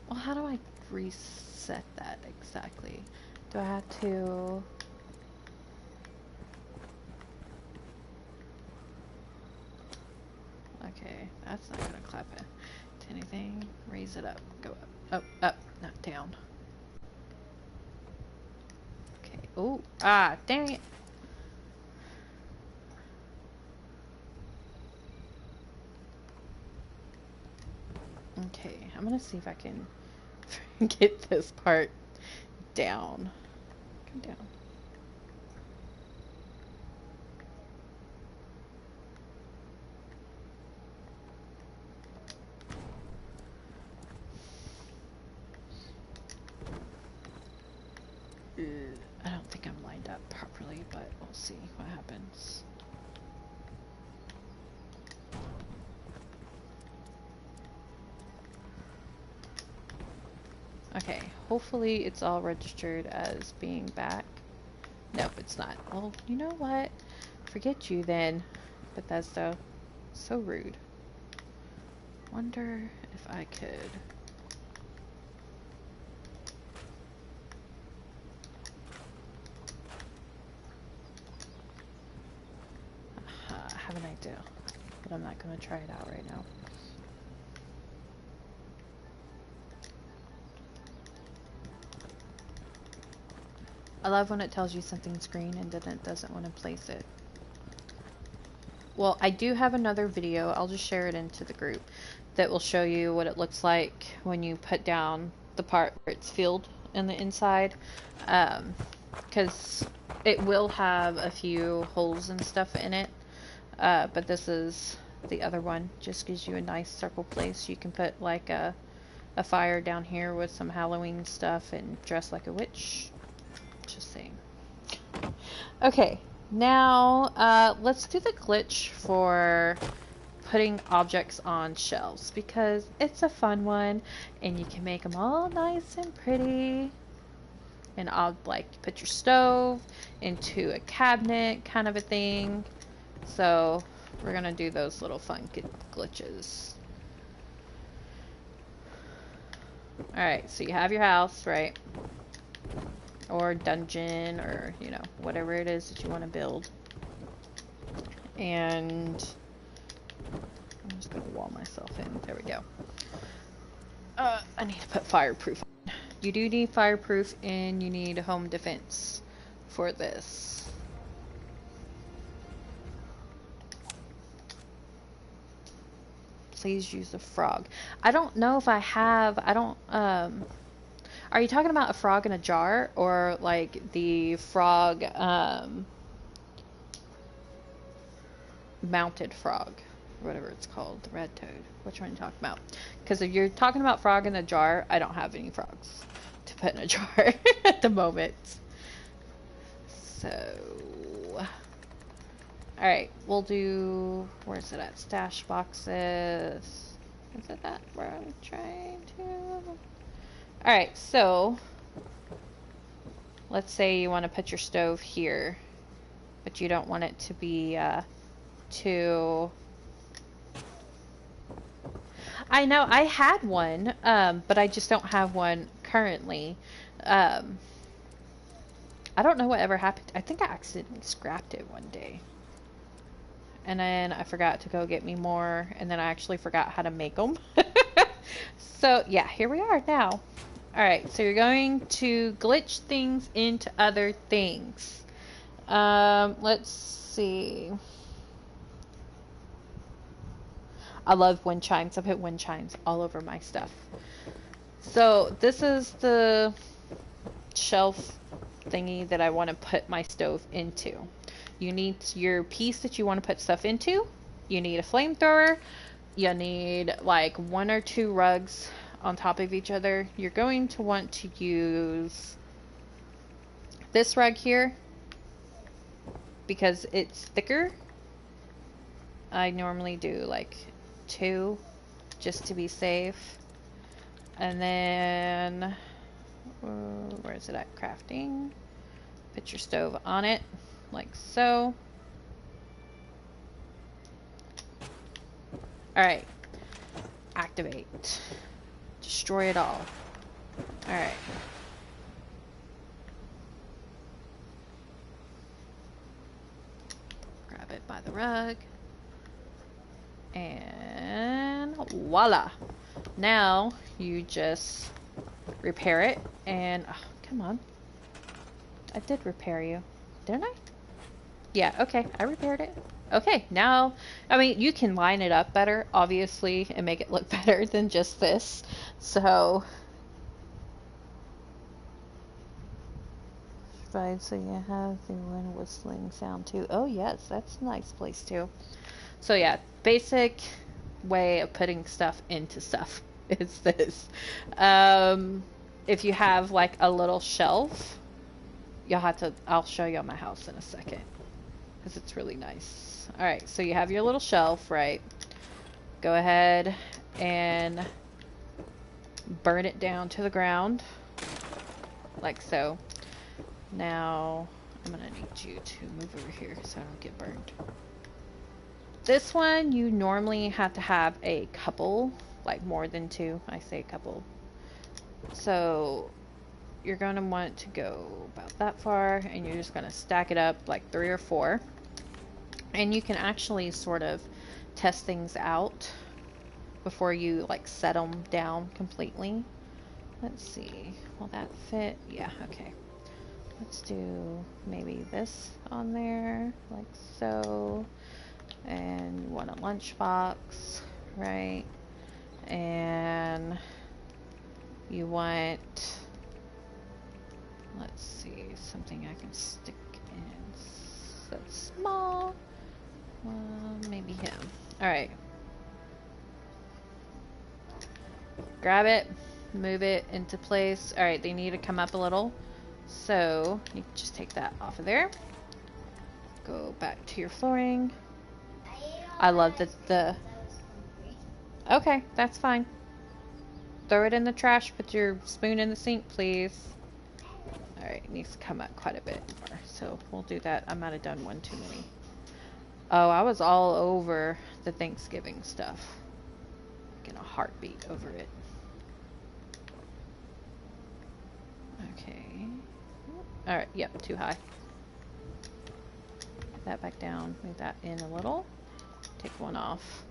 Well, how do I reset that exactly? Do I have to... Okay, that's not gonna clap it to anything. Raise it up. Go up. Up, up, not down. Okay. Oh, dang it. Okay, I'm gonna see if I can get this part down. Come down. I don't think I'm lined up properly, but we'll see what happens. Okay, hopefully it's all registered as being back. Nope, it's not. Well, you know what? Forget you then, Bethesda. So rude. Wonder if I could... I have an idea, but I'm not going to try it out right now. I love when it tells you something's green and then it doesn't want to place it. Well, I do have another video, I'll just share it into the group, that will show you what it looks like when you put down the part where it's filled in the inside. Because it will have a few holes and stuff in it. But this is the other one. Just gives you a nice circle place. You can put like a fire down here with some Halloween stuff and dress like a witch. Just saying. Okay, now let's do the glitch for putting objects on shelves because it's a fun one and you can make them all nice and pretty. And I'll like put your stove into a cabinet kind of a thing. So we're gonna do those little fun glitches. Alright, so you have your house, right? Or dungeon, or, you know, whatever it is that you want to build. And I'm just gonna wall myself in. There we go. I need to put fireproof on. You do need fireproof and you need home defense for this. Please use a frog. I don't know if I have, are you talking about a frog in a jar or like the frog, mounted frog, whatever it's called, the red toad? Which one are you talking about? Because if you're talking about frog in a jar, I don't have any frogs to put in a jar at the moment. So, alright, we'll do, where's it at? Stash boxes. Is it that where I'm trying to? Alright, so let's say you want to put your stove here, but you don't want it to be too... I know, I had one, but I just don't have one currently. I don't know what ever happened. I think I accidentally scrapped it one day. And then I forgot to go get me more, and then I actually forgot how to make them. So, yeah, here we are now. Alright, so you're going to glitch things into other things. Let's see. I love wind chimes. I put wind chimes all over my stuff. So this is the shelf thingy that I want to put my stove into. You need your piece that you want to put stuff into. You need a flamethrower. You need like 1 or 2 rugs on top of each other. You're going to want to use this rug here because it's thicker. I normally do like 2 just to be safe. And then where is it at? Crafting. Put your stove on it like so. Alright. Activate. Destroy it all. Alright. Grab it by the rug. And voila. Now you just repair it and oh, come on. I did repair you. Didn't I? Yeah, okay. I repaired it. Okay, now, I mean, you can line it up better, obviously, and make it look better than just this. So, right, so you have the wind whistling sound too. Oh, yes, that's a nice place too. So, yeah, basic way of putting stuff into stuff is this. If you have like a little shelf, you'll have to, I'll show you on my house in a second because it's really nice. Alright, so you have your little shelf, right? Go ahead and burn it down to the ground like so. Now I'm gonna need you to move over here so I don't get burned. This one you normally have to have a couple, like more than 2. I say a couple. So you're going to want to go about that far and you're just going to stack it up like 3 or 4. And you can actually sort of test things out before you like set them down completely. Let's see. Will that fit? Yeah, okay. Let's do maybe this on there like so. And you want a lunchbox, right? And you want, let's see, something I can stick in that's small. Maybe him. Alright. Grab it, move it into place. Alright, they need to come up a little. So, you can just take that off of there. Go back to your flooring. I love the... Okay, that's fine. Throw it in the trash, put your spoon in the sink, please. Alright, it needs to come up quite a bit more. So, we'll do that. I might have done one too many. Oh, I was all over the Thanksgiving stuff. Like in a heartbeat over it. Okay. Alright, yep, too high. Put that back down. Move that in a little. Take one off.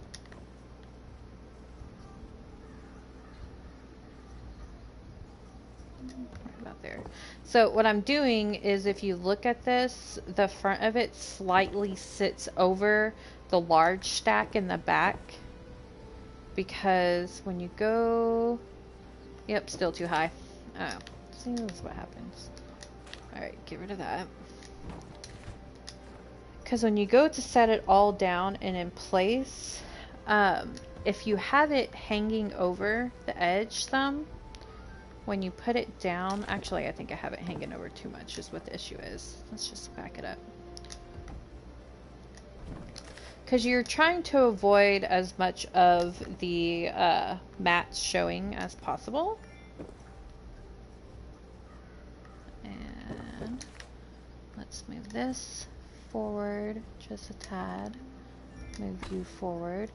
Right about there. So what I'm doing is, if you look at this, the front of it slightly sits over the large stack in the back, because when you go, yep, still too high. Oh, see, this is what happens. Alright, get rid of that. Because when you go to set it all down and in place, if you have it hanging over the edge some, when you put it down, actually I think I have it hanging over too much is what the issue is. Let's just back it up. Because you're trying to avoid as much of the mats showing as possible. And let's move this forward just a tad. Move you forward.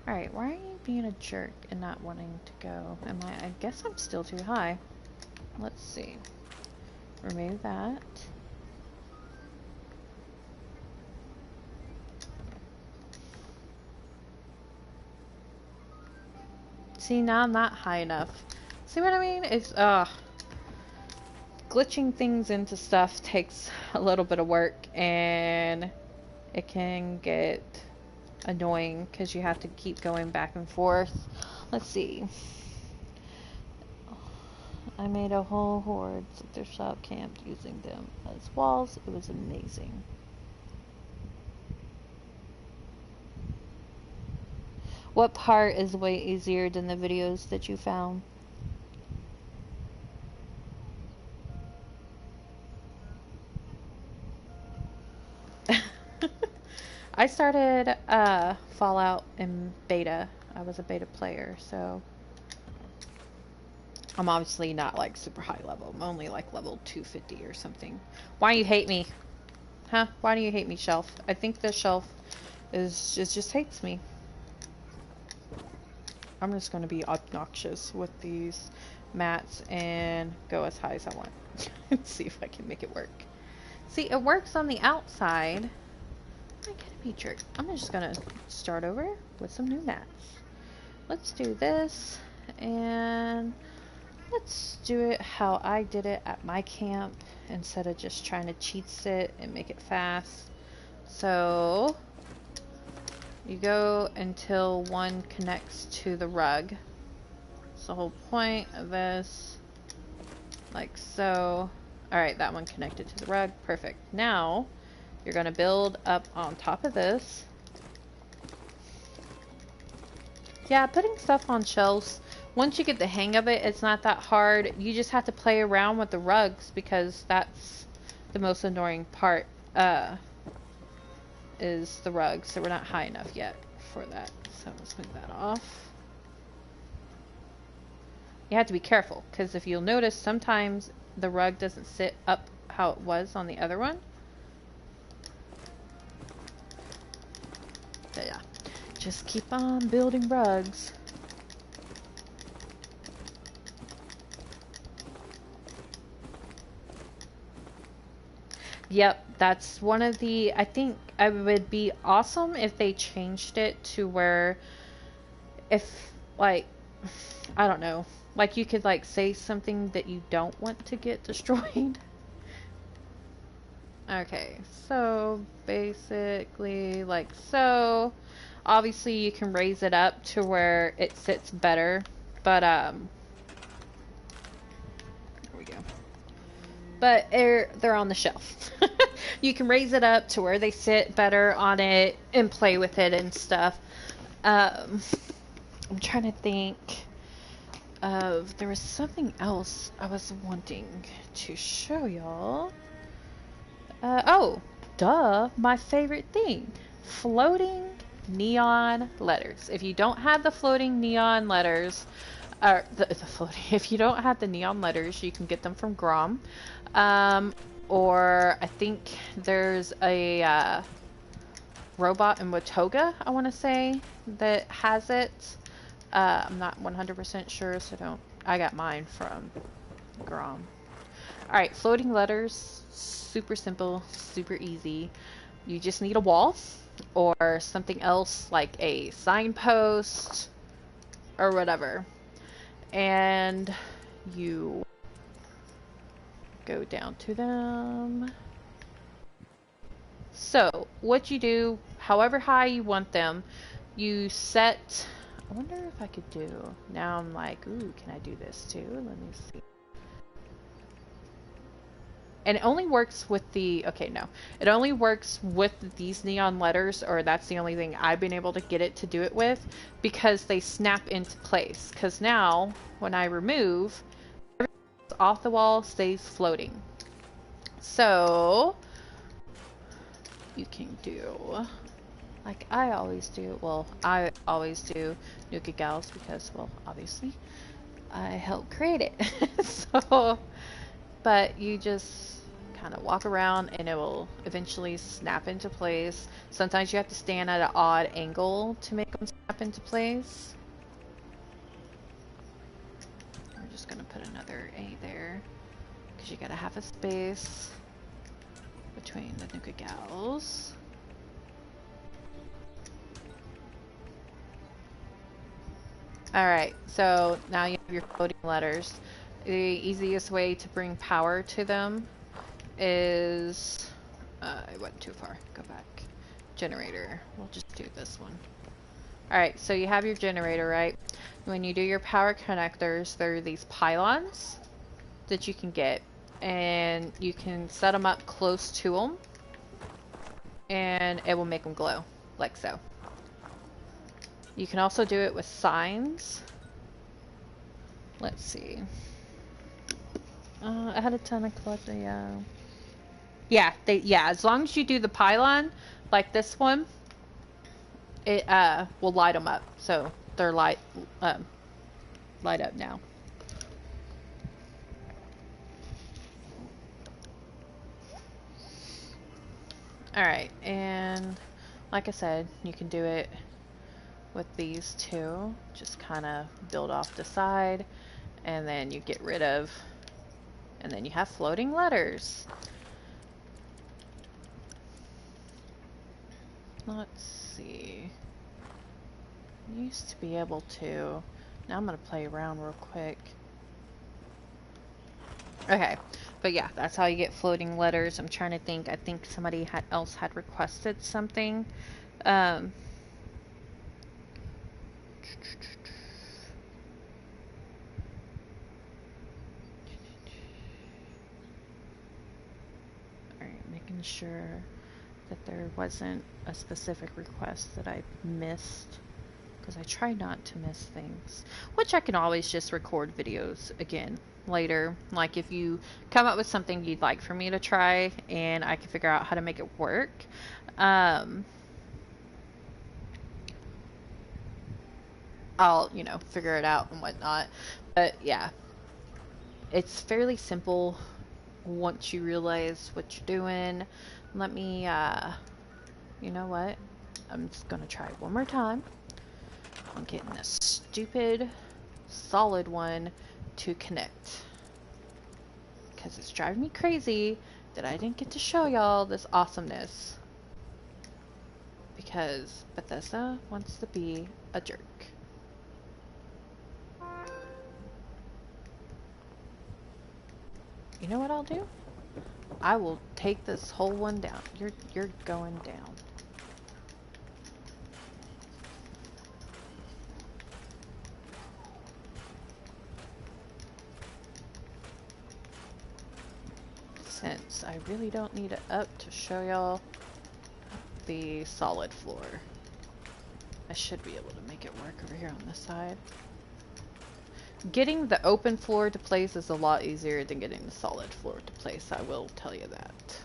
Alright, why are you being a jerk and not wanting to go? I guess I'm still too high. Let's see. Remove that. See, now I'm not high enough. See what I mean? It's, glitching things into stuff takes a little bit of work, and it can get annoying because you have to keep going back and forth. Let's see. I made a whole horde of their shop camp using them as walls. It was amazing. What part is way easier than the videos that you found? I started Fallout in beta. I was a beta player, so I'm obviously not like super high level. I'm only like level 250 or something. Why do you hate me? Huh? Why do you hate me, Shelf? I think the Shelf just hates me. I'm just going to be obnoxious with these mats and go as high as I want. Let's see if I can make it work. See, it works on the outside. I gotta be a jerk. I'm just gonna start over with some new mats. Let's do this, and let's do it how I did it at my camp instead of just trying to cheat sit and make it fast. So you go until one connects to the rug. It's the whole point of this. Like so. Alright, that one connected to the rug. Perfect. Now you're going to build up on top of this. Yeah, putting stuff on shelves, once you get the hang of it, it's not that hard. You just have to play around with the rugs, because that's the most annoying part, is the rugs. So we're not high enough yet for that. So let's move that off. You have to be careful, because if you'll notice, sometimes the rug doesn't sit up how it was on the other one. But yeah, just keep on building rugs. Yep, that's one of the, I think it would be awesome if they changed it to where, if, like, I don't know, like you could like say something that you don't want to get destroyed. Okay, so basically like so. Obviously you can raise it up to where it sits better, but there we go. but they're on the shelf. You can raise it up to where they sit better on it and play with it and stuff. I'm trying to think of, there was something else I was wanting to show y'all. Oh, duh, my favorite thing. Floating neon letters. If you don't have the floating neon letters, or the floating, if you don't have the neon letters, you can get them from Grom. Or I think there's a robot in Watoga, I want to say, that has it. I'm not 100% sure, so I got mine from Grom. Alright, floating letters, super simple, super easy. You just need a wall or something else like a signpost or whatever. And you go down to them. So, what you do, however high you want them, you set... I wonder if I could do... Now I'm like, ooh, can I do this too? Let me see. And it only works with the... Okay, no. It only works with these neon letters, or that's the only thing I've been able to get it to do it with, because they snap into place. Because now, when I remove, everything off the wall stays floating. So, you can do... like I always do. Well, I always do Nuka Gals because, well, obviously, I helped create it. So, but you just kind of walk around and it will eventually snap into place. Sometimes you have to stand at an odd angle to make them snap into place. We're just going to put another A there because you got to have a space between the Nuka Gals. Alright, so now you have your floating letters. The easiest way to bring power to them is... I went too far. Go back. Generator. We'll just do this one. Alright, so you have your generator, right? When you do your power connectors, there are these pylons that you can get. And you can set them up close to them. And it will make them glow. Like so. You can also do it with signs. Let's see. I had a ton of clutter, yeah. Yeah, as long as you do the pylon, like this one, it will light them up. So they're light up now. Alright, and like I said, you can do it with these two. Just kind of build off the side, and then you get rid of, and then you have floating letters. Let's see. I used to be able to. Now I'm gonna play around real quick. Okay, but yeah, that's how you get floating letters. I'm trying to think. I think somebody else had requested something. Alright, making sure that there wasn't a specific request that I missed, because I try not to miss things, which I can always just record videos again later. Like if you come up with something you'd like for me to try and I can figure out how to make it work, I'll, figure it out and whatnot. But yeah, it's fairly simple once you realize what you're doing. Let me, you know what? I'm just gonna try one more time. I'm getting this stupid solid one to connect, because it's driving me crazy that I didn't get to show y'all this awesomeness, because Bethesda wants to be a jerk. You know what I'll do? I will take this whole one down. You're going down. since I really don't need it up to show y'all the solid floor. I should be able to make it work over here on this side. Getting the open floor to place is a lot easier than getting the solid floor to place, I will tell you that.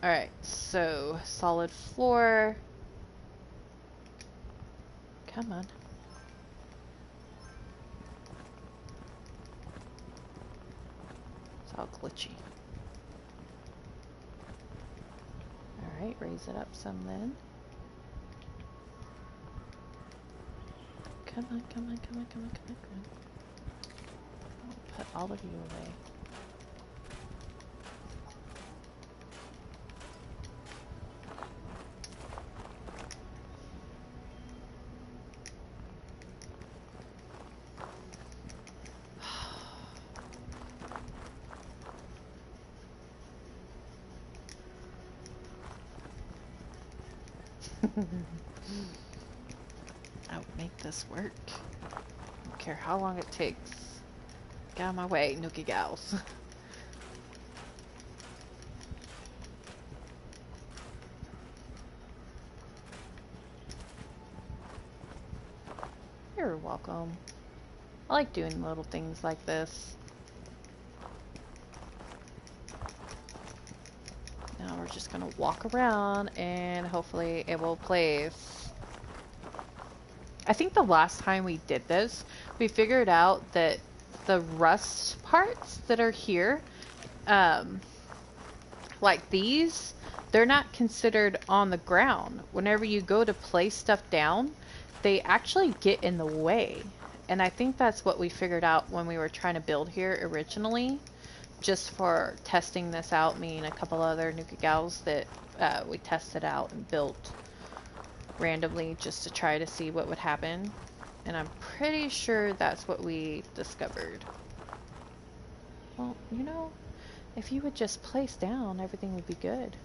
Alright, so solid floor. Come on. It's all glitchy. Alright, raise it up some then. Come on, come on, come on, come on, come on, come on. I'll put all of you away. I would make this work. I don't care how long it takes. Get out of my way, Nuka Gals. You're welcome. I like doing little things like this. Now we're just gonna walk around and hopefully it will place. I think the last time we did this, we figured out that the rust parts that are here, like these, they're not considered on the ground. Whenever you go to place stuff down, they actually get in the way. And I think that's what we figured out when we were trying to build here originally, just for testing this out, me and a couple other Nuka Gals that we tested out and built randomly just to try to see what would happen. And I'm pretty sure that's what we discovered. Well, you know, if you would just place down, everything would be good.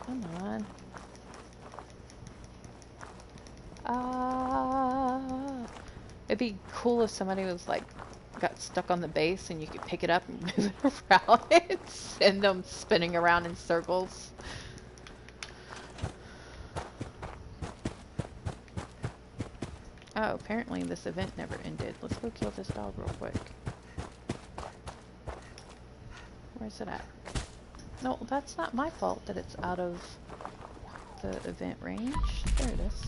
Come on. It'd be cool if somebody was like, got stuck on the base and you could pick it up and move it around and send them spinning around in circles. Oh, apparently this event never ended. Let's go kill this dog real quick. Where's it at? No, that's not my fault that it's out of the event range. There it is.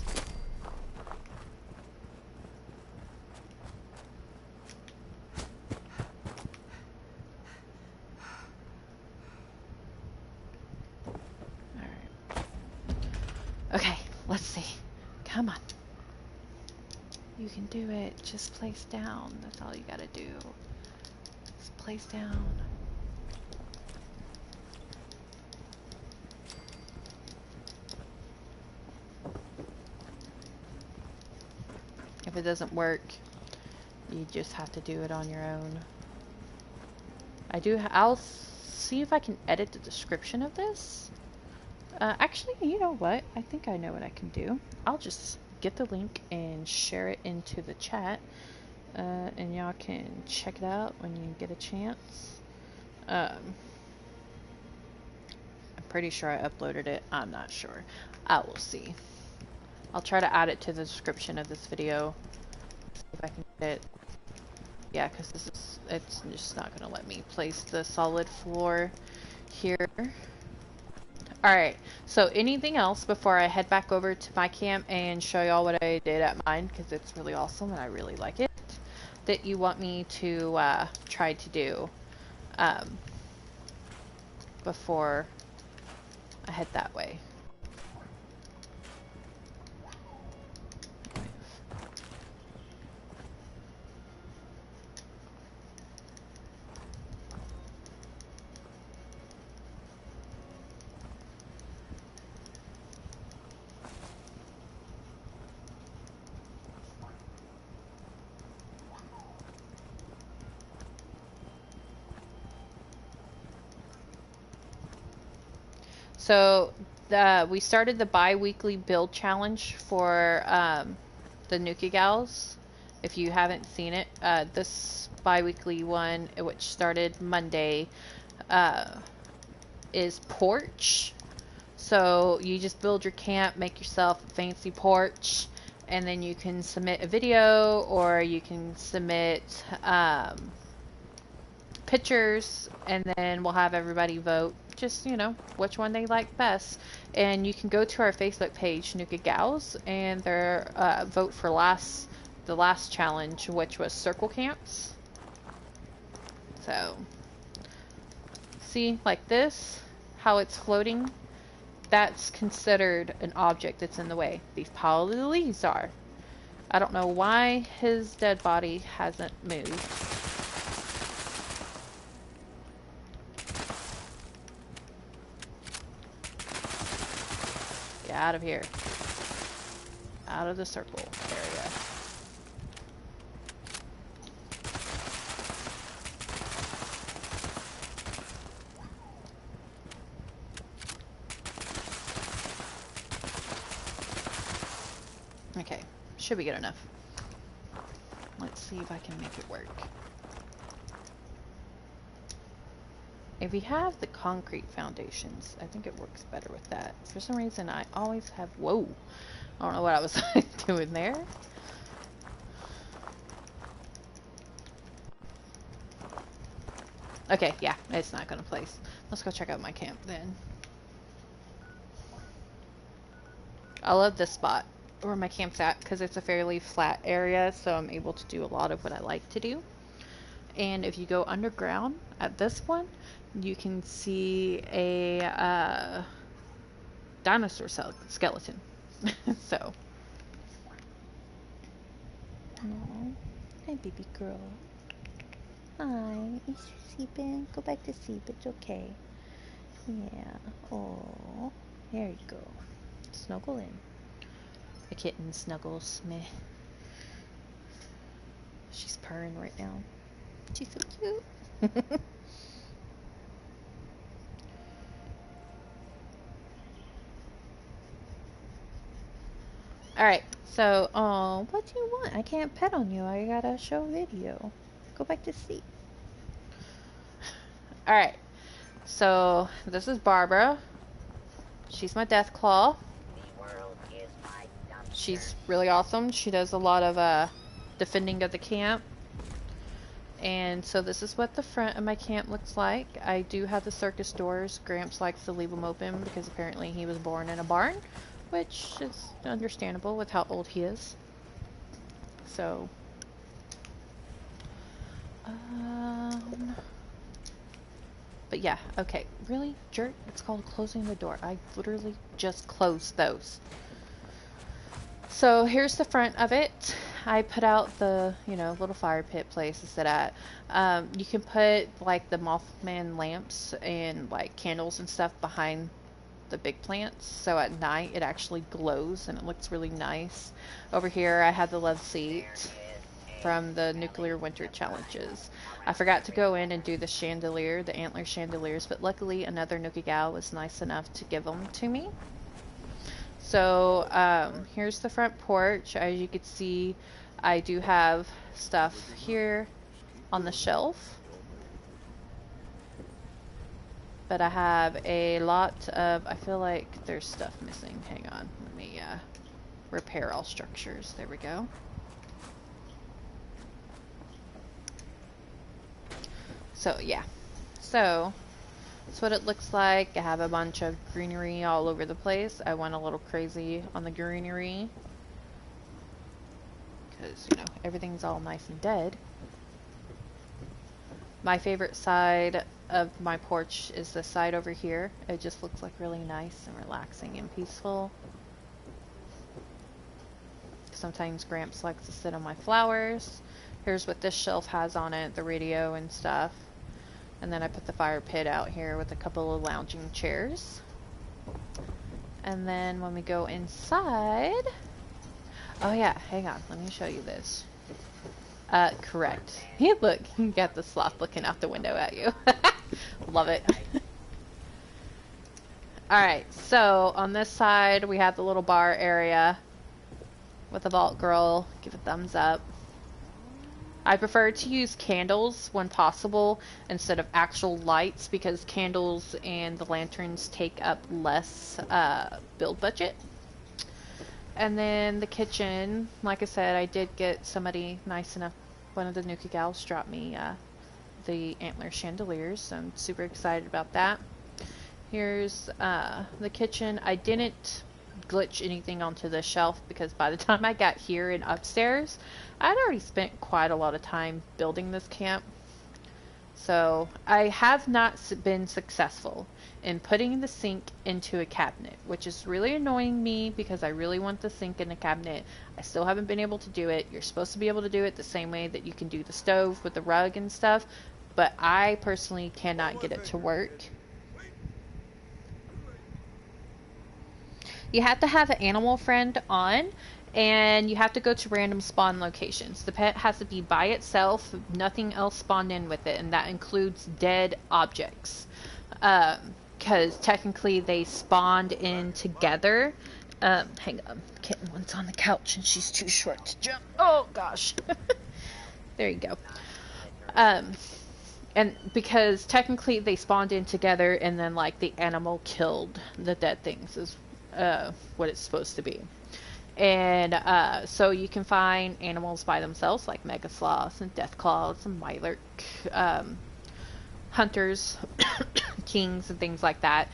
Alright. Okay, let's see. Come on. You can do it. Just place down. That's all you gotta do. Just place down. If it doesn't work, you just have to do it on your own. I'll see if I can edit the description of this. Actually, you know what? I think I know what I can do. I'll just get the link and share it into the chat. And y'all can check it out when you get a chance. I'm pretty sure I uploaded it. I'm not sure. I will see. I'll try to add it to the description of this video. See if I can get it. Yeah, because it's just not going to let me place the solid floor here. Alright, so anything else before I head back over to my camp and show y'all what I did at mine, because it's really awesome and I really like it, that you want me to try to do before I head that way? So we started the bi-weekly build challenge for the Nuka Gals, If you haven't seen it, this bi-weekly one, which started Monday, is porch. So you just build your camp, make yourself a fancy porch, and then you can submit a video, or you can submit pictures, and then we'll have everybody vote just, you know, which one they like best. And you can go to our Facebook page, Nuka Gals, and their vote for the last challenge, which was circle camps. So see, like this, how it's floating, that's considered an object that's in the way. These pile of leaves are. I don't know why his dead body hasn't moved. Get out of here. Out of the circle area. Okay, should be good enough. Let's see if I can make it work. If we have the concrete foundations, I think it works better with that. For some reason, I always have... Whoa! I don't know what I was doing there. Okay, yeah, it's not gonna place. Let's go check out my camp then. I love this spot where my camp's at because it's a fairly flat area, so I'm able to do a lot of what I like to do. And if you go underground at this one, you can see a dinosaur skeleton. So. Oh, hi, baby girl. Hi, is you sleeping? Go back to sleep. It's okay. Yeah. Oh, there you go. Snuggle in. The kitten snuggles me. She's purring right now. She's so cute. Alright, so, what do you want? I can't pet on you. I gotta show video. Go back to sleep. Alright, so this is Barbara. She's my death claw. She's really awesome. She does a lot of defending of the camp. And so this is what the front of my camp looks like. I do have the circus doors. Gramps likes to leave them open because apparently he was born in a barn, which is understandable with how old he is. So, but yeah, okay. Really, jerk? It's called closing the door. I literally just closed those. So here's the front of it. I put out the, you know, little fire pit place to sit at. You can put like the Mothman lamps and like candles and stuff behind the big plants, so at night it actually glows and it looks really nice. Over here I have the love seat from the nuclear winter challenges. I forgot to go in and do the chandelier, the Antler chandeliers, but luckily another Nuka Gal was nice enough to give them to me. So here's the front porch. As you can see, I do have stuff here on the shelf, but I have a lot of, I feel like there's stuff missing. Hang on, let me repair all structures. There we go. So yeah, so that's what it looks like. I have a bunch of greenery all over the place. I went a little crazy on the greenery because, you know, everything's all nice and dead. My favorite side of my porch is the side over here. It just looks like really nice and relaxing and peaceful. Sometimes Gramps likes to sit on my flowers. Here's what this shelf has on it, the radio and stuff. And then I put the fire pit out here with a couple of lounging chairs. And then when we go inside... Oh yeah, hang on, let me show you this. Correct. Look, you got the sloth looking out the window at you. Love it. Alright, so on this side we have the little bar area with the Vault Girl. Give a thumbs up. I prefer to use candles when possible instead of actual lights because candles and the lanterns take up less build budget. And then the kitchen, like I said, I did get somebody nice enough, one of the Nuka Gals dropped me the Antler Chandeliers, so I'm super excited about that. Here's the kitchen. I didn't glitch anything onto the shelf because by the time I got here and upstairs, I'd already spent quite a lot of time building this camp. So I have not been successful in putting the sink into a cabinet, which is really annoying me because I really want the sink in a cabinet. I still haven't been able to do it. You're supposed to be able to do it the same way that you can do the stove with the rug and stuff, but I personally cannot get it to work. You have to have an animal friend on, and you have to go to random spawn locations. The pet has to be by itself, nothing else spawned in with it, and that includes dead objects. Because technically they spawned in together. Hang on, kitten one's on the couch and she's too short to jump. Oh gosh. There you go. And because technically they spawned in together and then like the animal killed the dead things is what it's supposed to be. And so you can find animals by themselves like mega sloths and death claws and mylark, hunters, kings and things like that.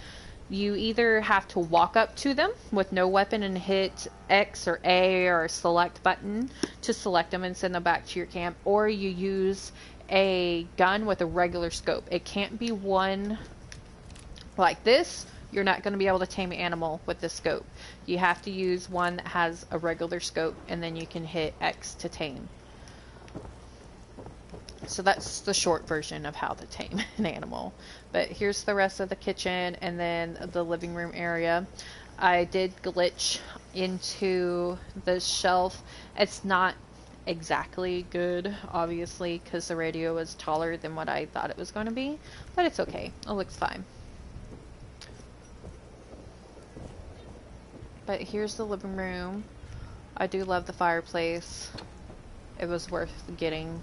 You either have to walk up to them with no weapon and hit X or A or select button to select them and send them back to your camp, or you use a gun with a regular scope. It can't be one like this. You're not going to be able to tame an animal with this scope. You have to use one that has a regular scope, and then you can hit X to tame. So that's the short version of how to tame an animal. But here's the rest of the kitchen and then the living room area. I did glitch into the shelf. It's not exactly good, obviously, because the radio was taller than what I thought it was going to be. But it's okay. It looks fine. But here's the living room. I do love the fireplace. It was worth getting.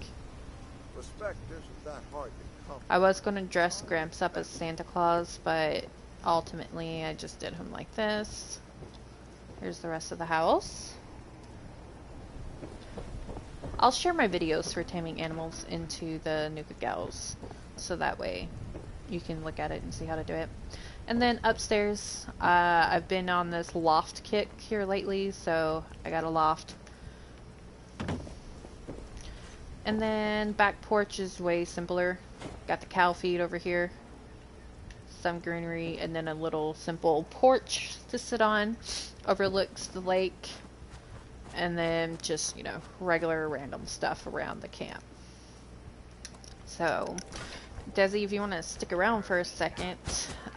Respect isn't that hard to come. I was going to dress Gramps up as Santa Claus, but ultimately I just did him like this. Here's the rest of the house. I'll share my videos for taming animals into the Nuka Gals, so that way you can look at it and see how to do it. And then upstairs, I've been on this loft kick here lately, so I got a loft. And then back porch is way simpler. Got the cow feed over here, some greenery, and then a little simple porch to sit on. Overlooks the lake, and then just, you know, regular random stuff around the camp. So, Desi, if you want to stick around for a second,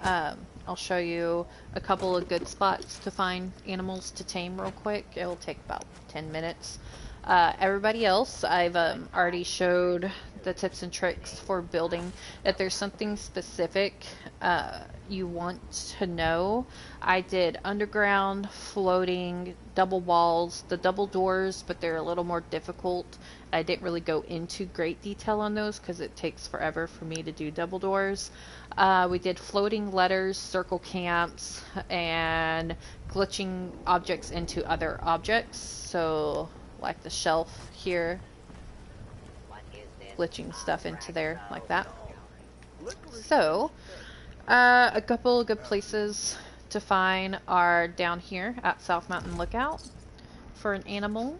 I'll show you a couple of good spots to find animals to tame real quick. It'll take about 10 minutes. Everybody else, I've already showed the tips and tricks for building. If there's something specific you want to know, I did underground, floating, double walls, the double doors, but they're a little more difficult. I didn't really go into great detail on those because it takes forever for me to do double doors. We did floating letters, circle camps, and glitching objects into other objects. So, like the shelf here, glitching stuff into there like that. So, a couple of good places to find are down here at South Mountain Lookout for an animal.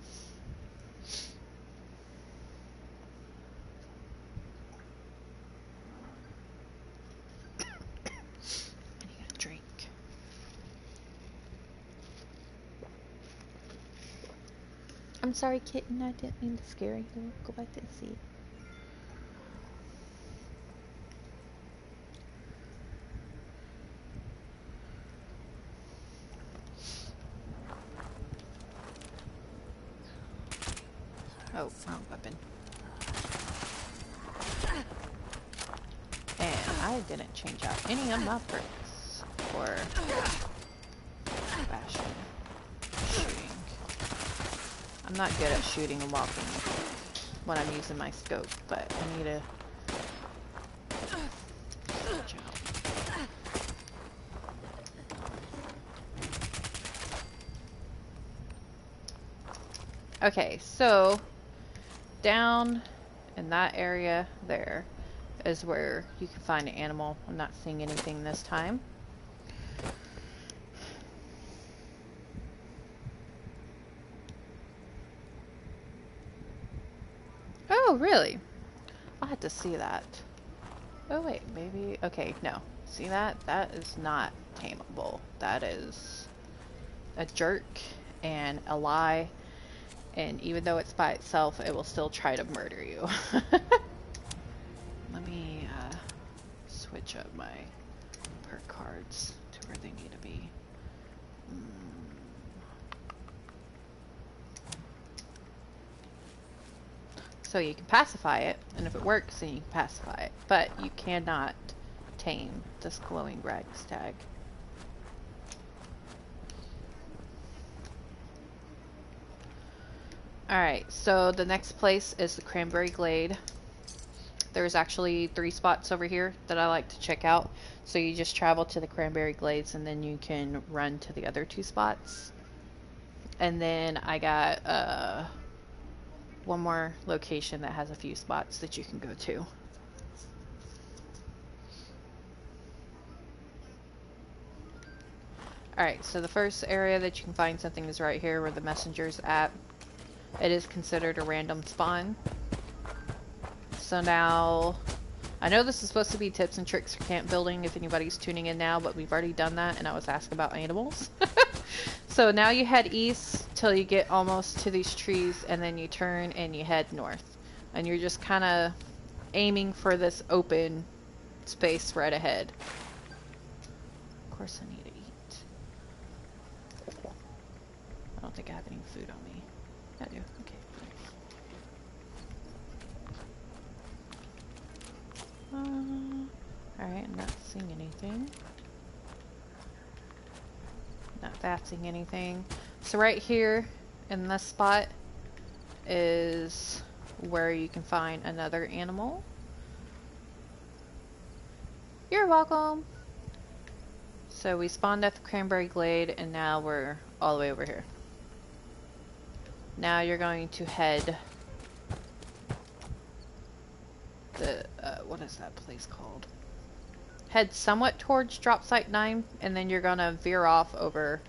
I'm sorry, kitten. I didn't mean to scare you. Go back to the seat. Oh, wrong weapon. And I didn't change out any of my perks for bashing. Shooting. I'm not good at shooting and walking. when I'm using my scope, but I need to switch out. Okay, so down in that area there is where you can find an animal. I'm not seeing anything this time. Oh, really? I'll have to see that. Oh, wait, maybe... Okay, no. See that? That is not Tamable. That is a jerk and a lie. And even though it's by itself, it will still try to murder you. Let me switch up my perk cards to where they need to be. So you can pacify it, and if it works, then you can pacify it. But you cannot tame this glowing ragstag. Alright, so the next place is the Cranberry Glade. There's actually 3 spots over here that I like to check out. So you just travel to the Cranberry Glades and then you can run to the other 2 spots. And then I got one more location that has a few spots that you can go to. Alright, so the first area that you can find something is right here where the messenger's at. It is considered a random spawn. So now, I know this is supposed to be tips and tricks for camp building if anybody's tuning in now, but we've already done that and I was asked about animals. So now you head east till you get almost to these trees and then you turn and you head north. And you're just kind of aiming for this open space right ahead. Of course I need to eat. I don't think I have any food on me. I do. Okay. Alright, I'm not seeing anything. Not seeing anything. So right here in this spot is where you can find another animal. You're welcome! So we spawned at the Cranberry Glade and now we're all the way over here. Now you're going to head the, what is that place called? Head somewhat towards drop site 9 and then you're gonna veer off over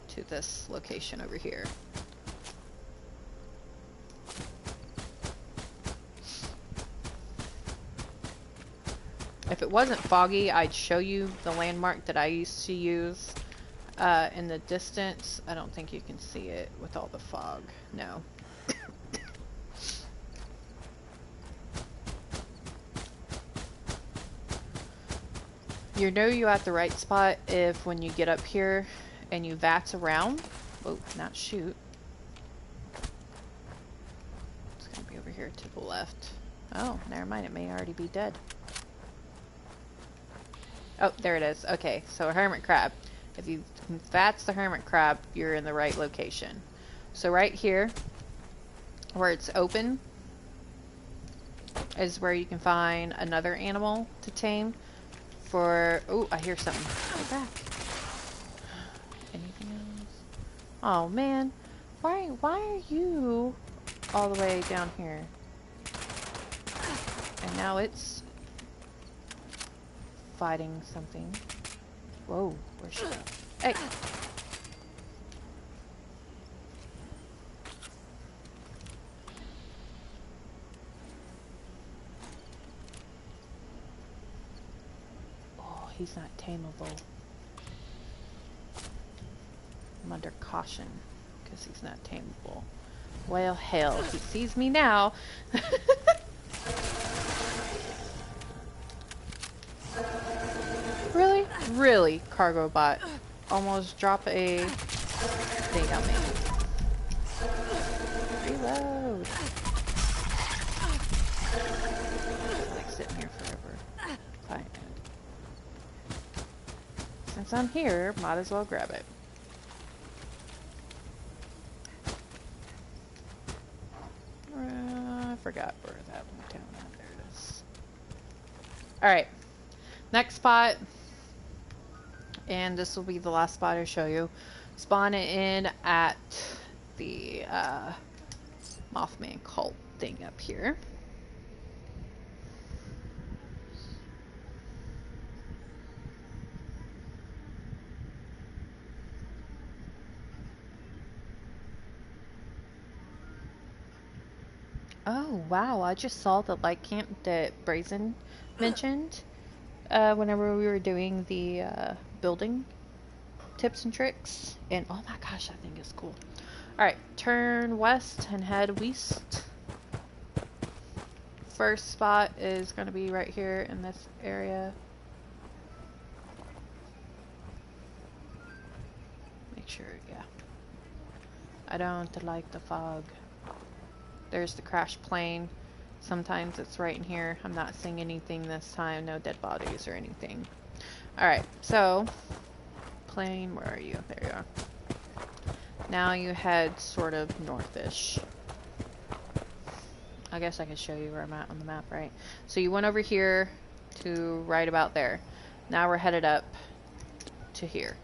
to this location over here. If it wasn't foggy, I'd show you the landmark that I used to use. In the distance, I don't think you can see it with all the fog. No. You know you're at the right spot if when you get up here and you vats around. Oh, not shoot. It's gonna be over here to the left. Oh, never mind. It may already be dead. Oh, there it is. Okay, so a hermit crab. If you vats the hermit crab, you're in the right location. So right here, where it's open, is where you can find another animal to tame. For oh, I hear something. Go back. Anything else? Oh man, why are you all the way down here? And now it's fighting something. Whoa, where's she? Hey. He's not tameable. I'm under caution because he's not tameable. Well, hell, he sees me now. Really? Really, cargo bot. Almost drop a thing on me. Reload. It's like sitting here forever. Fine. Since I'm here, might as well grab it. forgot where that went down at. There it is. Alright. Next spot. And this will be the last spot I show you. Spawn it in at the Mothman cult thing up here. Oh wow, I just saw the light camp that Brazen mentioned whenever we were doing the building tips and tricks, and oh my gosh, I think it's cool. Alright, turn west and head west. First spot is going to be right here in this area. Make sure, yeah. I don't like the fog. There's the crashed plane. Sometimes it's right in here. I'm not seeing anything this time. No dead bodies or anything. Alright, so plane, where are you? There you are. Now you head sort of northish. I guess I can show you where I'm at on the map, right? So you went over here to right about there. Now we're headed up to here.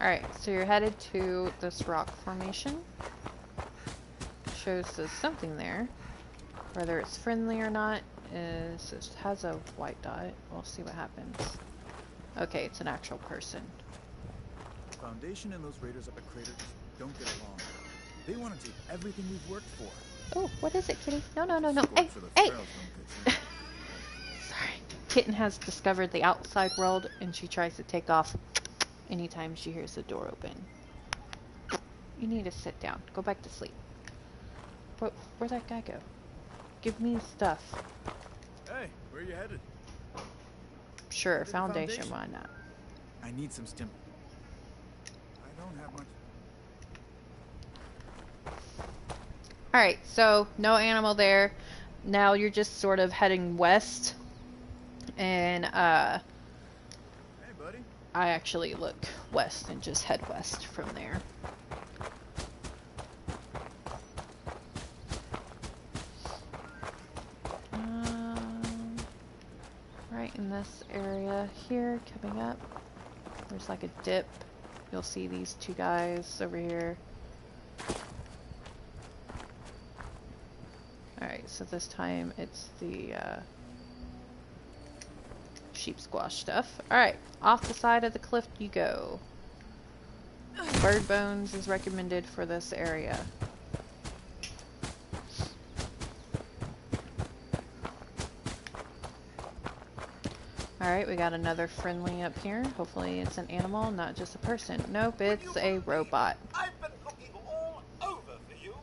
Alright, so you're headed to this rock formation. Shows there's something there. Whether it's friendly or not is it has a white dot. We'll see what happens. Okay, it's an actual person. Foundation and those raiders up at Crater just don't get along. They want to take everything we've worked for. Oh, what is it, kitty? No, no, no, no. Score Hey, for the hey! Pharaohs don't get Sorry. Kitten has discovered the outside world and she tries to take off anytime she hears the door open. You need to sit down. Go back to sleep. Where'd that guy go? Give me stuff. Hey, where are you headed? Sure, Headed to foundation, why not? I need some stim. I don't have much. Alright, so no animal there. Now you're just sort of heading west. And Hey, buddy. I actually look west and just head west from there. Right in this area here, coming up, there's like a dip. You'll see these two guys over here. Alright, so this time it's the sheep squash stuff. Alright, off the side of the cliff you go. Bird bones is recommended for this area. Alright, we got another friendly up here. Hopefully it's an animal, not just a person. Nope, it's a robot. I've been looking all over for you.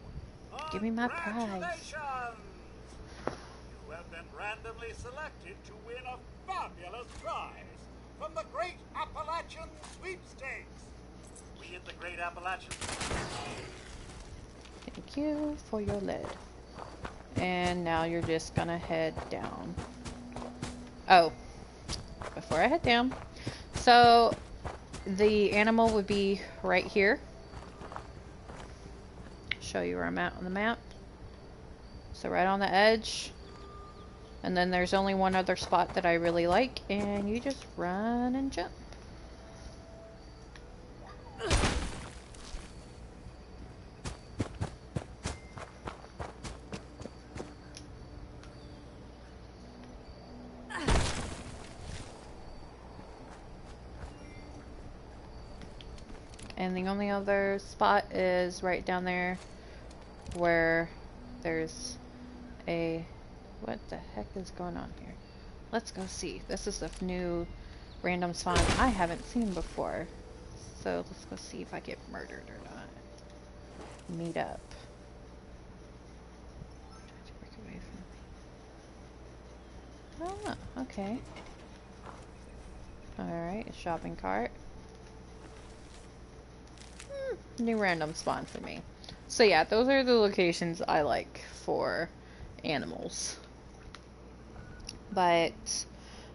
Give me my prize. Congratulations! You have been randomly selected to win a fabulous prize from the Great Appalachian Sweepstakes. We at the Great Appalachian. Thank you for your lead. And now you're just gonna head down. Oh, before I head down, so the animal would be right here. Show you where I'm at on the map. So right on the edge. And then there's only one other spot that I really like, and you just run and jump. And the only other spot is right down there where there's a... What the heck is going on here? Let's go see. This is a new random spawn I haven't seen before. So let's go see if I get murdered or not. meet up. Oh, okay. Alright, a shopping cart. New random spawn for me. So yeah, those are the locations I like for animals. But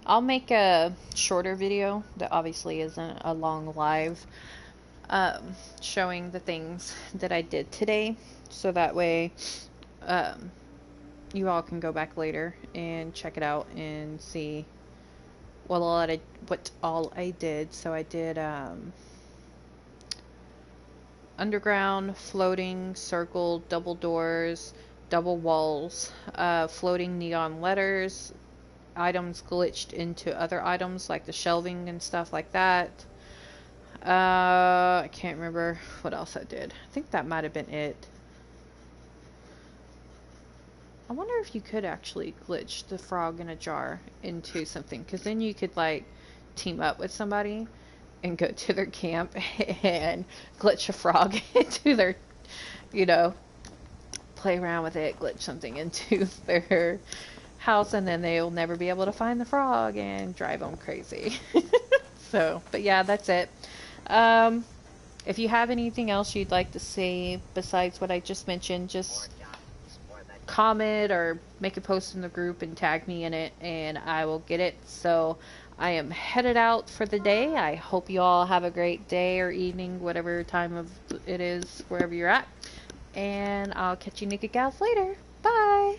I'll make a shorter video that obviously isn't a long live showing the things that I did today, so that way you all can go back later and check it out and see what all I did. So I did underground, floating, circle, double doors, double walls, floating neon letters, items glitched into other items like the shelving and stuff like that. I can't remember what else I did. I think that might have been it. I wonder if you could actually glitch the frog in a jar into something, because then you could like team up with somebody and go to their camp and glitch a frog into their, you know, play around with it, glitch something into their house, and then they'll never be able to find the frog and drive them crazy. So, but yeah, that's it. If you have anything else you'd like to say besides what I just mentioned, just comment or make a post in the group and tag me in it, and I will get it. So I am headed out for the day. I hope you all have a great day or evening, whatever time of it is, wherever you're at. And I'll catch you Nuka Gals later. Bye!